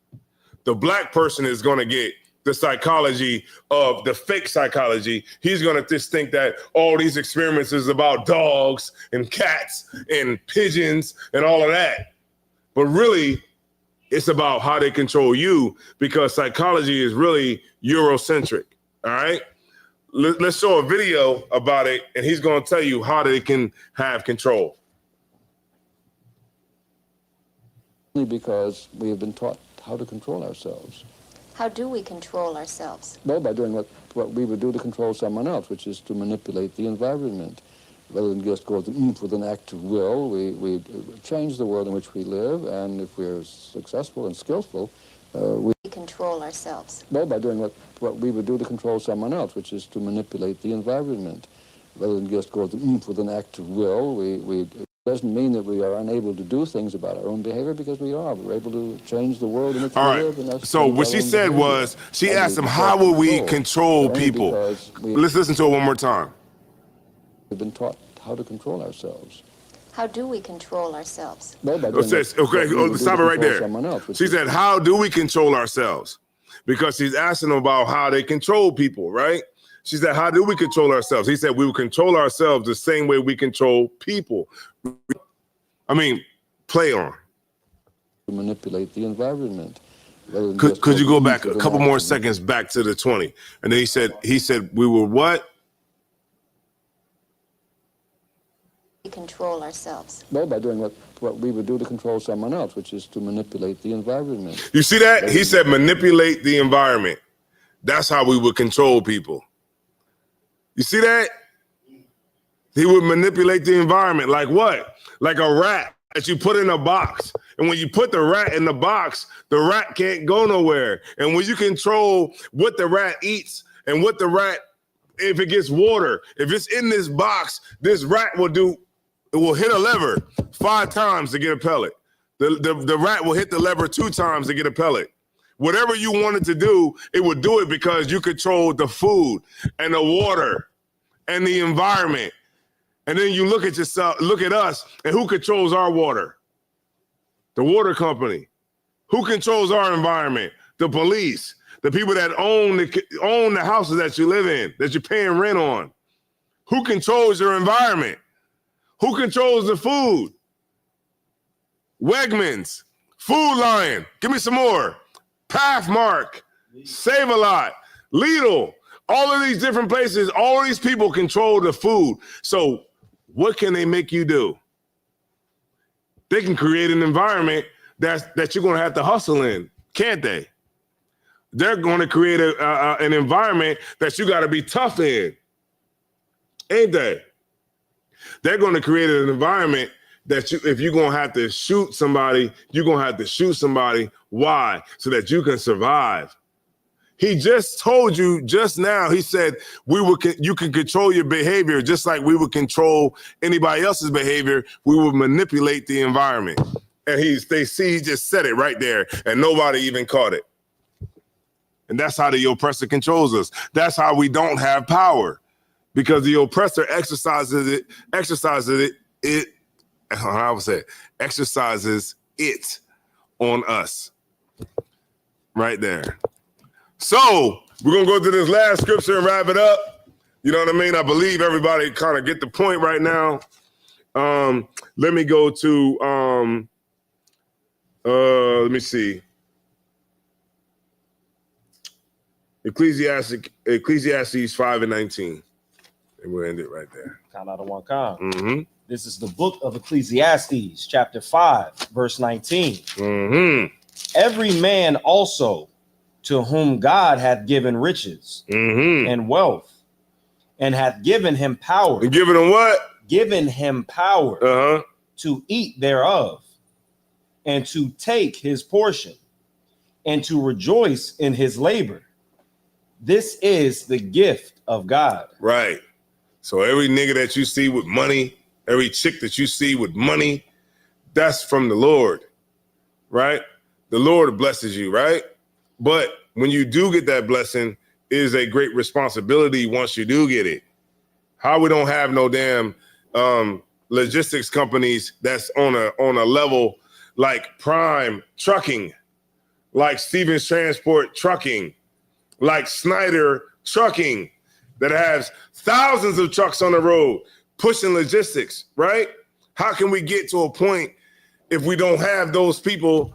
A: The black person is going to get the psychology of the fake psychology. He's going to just think that all these experiments is about dogs and cats and pigeons and all of that. But really, it's about how they control you, because psychology is really Eurocentric. All right. Let's show a video about it, and he's going to tell you how they can have control.
I: Because we have been taught how to control ourselves.
J: How do we control ourselves?
I: Well, by doing what we would do to control someone else, which is to manipulate the environment. Rather than just go with an act of will, we change the world in which we live, and if we're successful and skillful, we
J: control ourselves.
I: Well, by doing what we would do to control someone else, which is to manipulate the environment. Rather than just go with an act of will, we doesn't mean that we are unable to do things about our own behavior, because we are. We're able to change the world in which we live. And
A: so what she said was, she asked him, how will we control people? Let's listen to it one more time.
I: We've been taught how to control ourselves.
J: How do we control ourselves?
A: Okay, stop it right there. She said, how do we control ourselves? Because she's asking about how they control people, right? She said, how do we control ourselves? He said, we will control ourselves the same way we control people. I mean, play on.
I: To manipulate the environment.
A: Could you go back a couple more seconds back to the 20? And then he said, we will what?
J: We control ourselves.
I: Well, by doing what we would do to control someone else, which is to manipulate the environment.
A: You see that? He said manipulate the environment. That's how we would control people. You see that? He would manipulate the environment. Like what? Like a rat that you put in a box. And when you put the rat in the box, the rat can't go nowhere. And when you control what the rat eats and what the rat if it gets water, if it's in this box, this rat will hit a lever 5 times to get a pellet. The rat will hit the lever 2 times to get a pellet. Whatever you wanted to do, it would do it because you control the food and the water and the environment. And then you look at yourself, look at us, and who controls our water? The water company. Who controls our environment? The police. The people that own the houses that you live in, that you're paying rent on. Who controls your environment? Who controls the food? Wegmans, Food Lion, give me some more. Pathmark, Save-A-Lot, Lidl, all of these different places, all of these people control the food. So what can they make you do? They can create an environment that you're going to have to hustle in, can't they? They're going to create an environment that you got to be tough in, ain't they? They're going to create an environment that if you're going to have to shoot somebody, you're going to have to shoot somebody. Why? So that you can survive. He just told you just now, he said, you can control your behavior just like we would control anybody else's behavior. We would manipulate the environment. And he just said it right there and nobody even caught it. And that's how the oppressor controls us. That's how we don't have power, because the oppressor exercises it on us right there. So we're going to go to this last scripture and wrap it up. You know what I mean? I believe everybody kind of get the point right now. Let me go to, let me see. Ecclesiastes 5:19. And we'll end it right there.
G: Count out of one count.
A: Mm-hmm.
G: This is the book of Ecclesiastes, chapter 5, verse 19.
A: Mm-hmm.
G: Every man also to whom God hath given riches and wealth, and hath given him power.
A: And given him what?
G: Given him power to eat thereof, and to take his portion, and to rejoice in his labor. This is the gift of God.
A: Right. So every nigga that you see with money, every chick that you see with money, that's from the Lord, right? The Lord blesses you, right? But when you do get that blessing, it is a great responsibility once you do get it. How we don't have no damn logistics companies that's on a level like Prime Trucking, like Stevens Transport Trucking, like Snyder Trucking, that has thousands of trucks on the road pushing logistics, right? How can we get to a point if we don't have those people?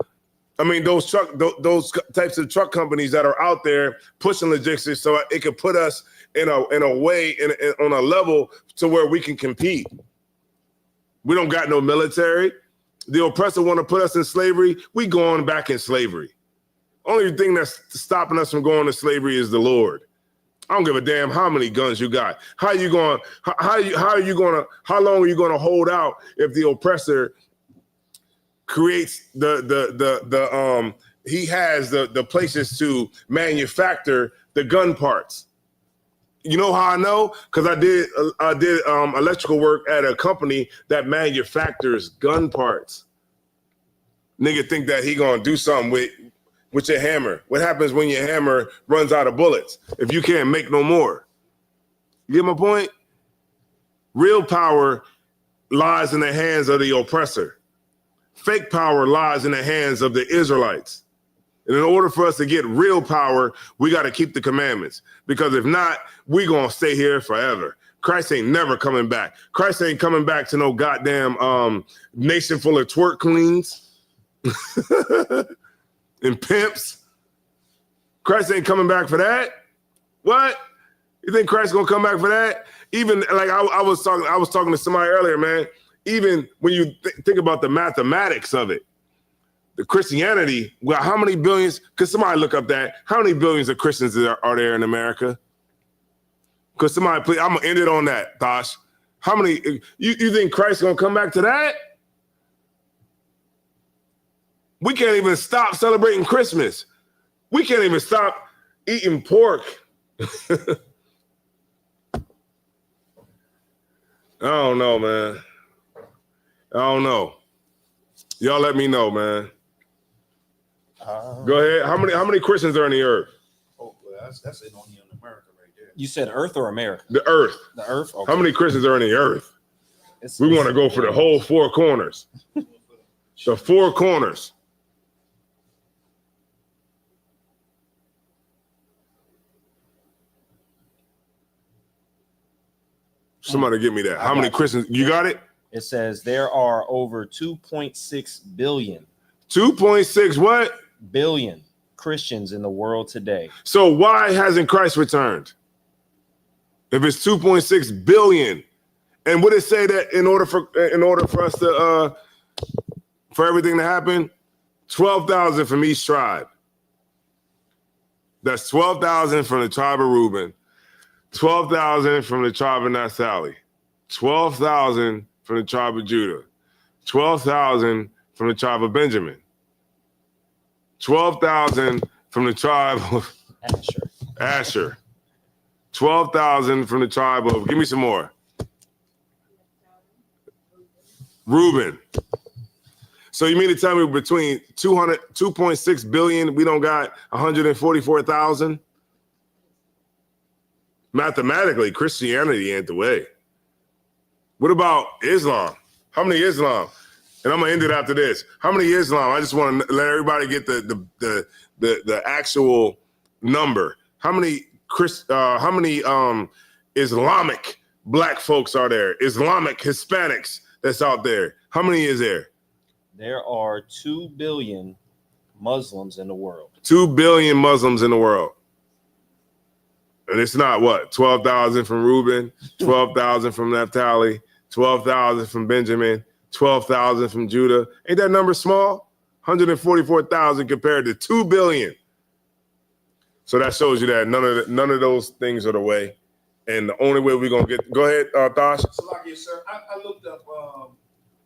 A: I mean, those types of truck companies that are out there pushing logistics, so it could put us in a way on a level to where we can compete. We don't got no military. The oppressor want to put us in slavery. We going back in slavery. Only thing that's stopping us from going to slavery is the Lord. I don't give a damn how many guns you got. How long are you going to hold out if the oppressor creates he has the places to manufacture the gun parts? You know how I know? Because I did electrical work at a company that manufactures gun parts. Nigga think that he gonna do something with your hammer. What happens when your hammer runs out of bullets if you can't make no more? You get my point? Real power lies in the hands of the oppressor. Fake power lies in the hands of the Israelites. And in order for us to get real power, we got to keep the commandments. Because if not, we going to stay here forever. Christ ain't never coming back. Christ ain't coming back to no goddamn nation full of twerk queens and pimps. Christ ain't coming back for that. What? You think Christ gonna come back for that? Even like I was talking to somebody earlier, man. Even when you think about the mathematics of it, the Christianity, well, how many billions? Because somebody look up that. How many billions of Christians are there in America? Because somebody, please, I'm gonna end it on that, Tosh. How many? You think Christ gonna come back to that? We can't even stop celebrating Christmas. We can't even stop eating pork. I don't know, man. I don't know. Y'all let me know, man. Go ahead. How many Christians are in the earth?
K: Oh, well, that's it only in America right there.
G: You said Earth or America?
A: The earth.
G: The Earth. Okay.
A: How many Christians are in the earth? We want to go for the whole four corners. The four corners. Somebody give me that. How many Christians? You got it?
G: It says there are over 2.6 billion.
A: 2.6 what?
G: Billion Christians in the world today.
A: So why hasn't Christ returned? If it's 2.6 billion, and would it say that in order for us to for everything to happen, 12,000 from each tribe. That's 12,000 from the tribe of Reuben, 12,000 from the tribe of Naphtali, 12,000 from the tribe of Judah, 12,000 from the tribe of Benjamin, 12,000 from the tribe of Asher, 12,000 from the tribe of, give me some more, Reuben. So you mean to tell me between 2.6 billion, we don't got 144,000? Mathematically, Christianity ain't the way. What about Islam? How many Islam? And I'm gonna end it after this. How many Islam? I just want to let everybody get the actual number. How many Islamic black folks are there? Islamic Hispanics that's out there. How many is there?
G: There are 2 billion Muslims in the world.
A: 2 billion Muslims in the world. And it's not what? 12,000 from Reuben, 12,000 from Naphtali, 12,000 from Benjamin, 12,000 from Judah. Ain't that number small? 144,000 compared to 2 billion. So that shows you that none of those things are the way. And the only way we're going to get, go ahead, Tosh.
K: Salakia, sir. I looked up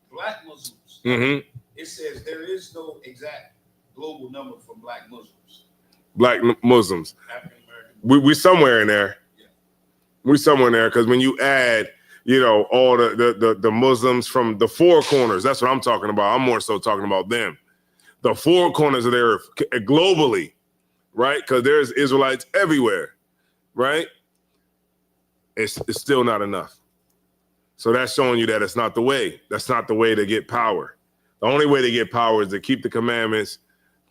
K: black Muslims.
A: Mm-hmm.
K: It says there is no exact global number for black Muslims.
A: Black Muslims.
K: African American.
A: We somewhere in there.
K: Yeah.
A: We somewhere in there because when you add, all the Muslims from the four corners, that's what I'm talking about. I'm more so talking about them. The four corners of the earth globally, right? Because there's Israelites everywhere, right? It's still not enough. So that's showing you that it's not the way. That's not the way to get power. The only way to get power is to keep the commandments,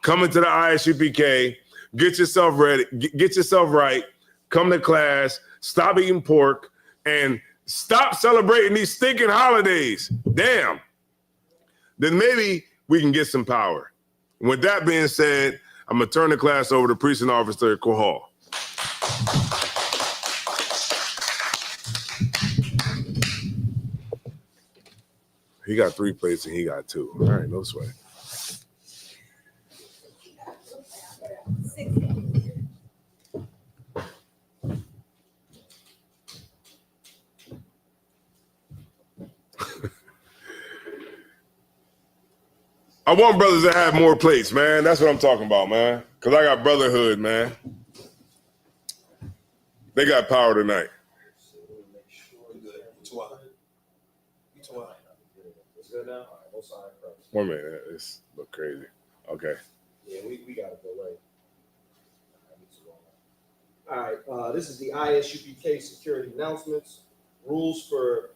A: come into the ISUPK, get yourself ready, get yourself right, come to class, stop eating pork, and stop celebrating these stinking holidays. Damn. Then maybe we can get some power. With that being said, I'm going to turn the class over to Precinct Officer Kohal. He got 3 plates and he got 2. All right, no sweat. I want brothers to have more plates, man. That's what I'm talking about, man. Because I got brotherhood, man. They got power tonight. One minute, this look crazy. Okay.
L: Yeah, we gotta go right. All right, this is the ISUPK security announcements. Rules for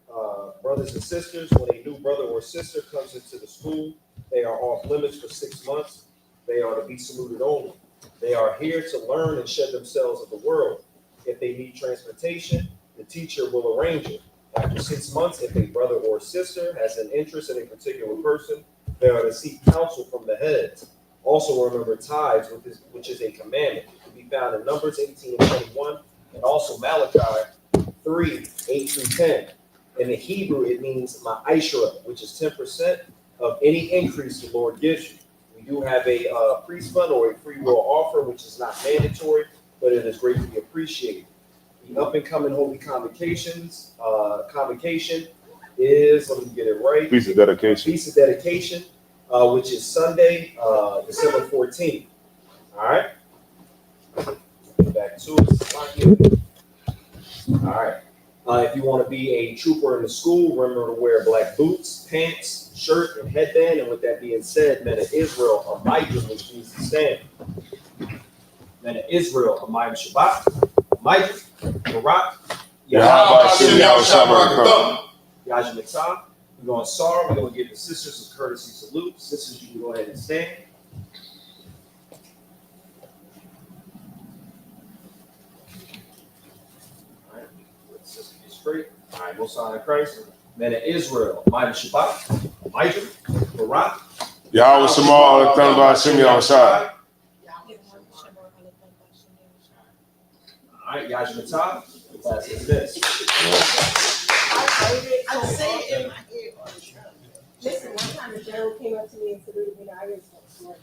L: brothers and sisters. When a new brother or sister comes into the school, they are off limits for 6 months. They are to be saluted only. They are here to learn and shed themselves of the world. If they need transportation, the teacher will arrange it. After 6 months, if a brother or sister has an interest in a particular person, they are to seek counsel from the heads. Also remember tithes, which is a commandment. It can be found in Numbers 18 and 21, and also Malachi 3, 8 through 10. In the Hebrew, it means ma'ashra, which is 10% of any increase the Lord gives you. We do have a priest fund or a free will offer, which is not mandatory, but it is greatly appreciated. The up and coming holy convocation is, let me get it right.
A: Feast of dedication.
L: Feast of dedication, which is Sunday, December 14th. All right. Back to it. All right. If you want to be a trooper in the school, remember to wear black boots, pants, shirt, and headband. And with that being said, men of Israel, Amidrim, which means to stand. Men of Israel, Amayim Shabbat, Amidrim, Barak, Yajim Mitzah. We're going Sar. We're going to give the sisters a courtesy salute. Sisters, you can go ahead and stand. All right, let's just be straight. All right, most honor Christ. Men of Israel, Amayim Shabbat, Amidrim, Barak,
A: Yahweh Shema, Alatan Ba'Shem Yahushai.
L: All right, Yajim Mitzah. The class is this.
H: I say it in my ear all the time. Listen, one time the general came up to me and saluted me, and I was like,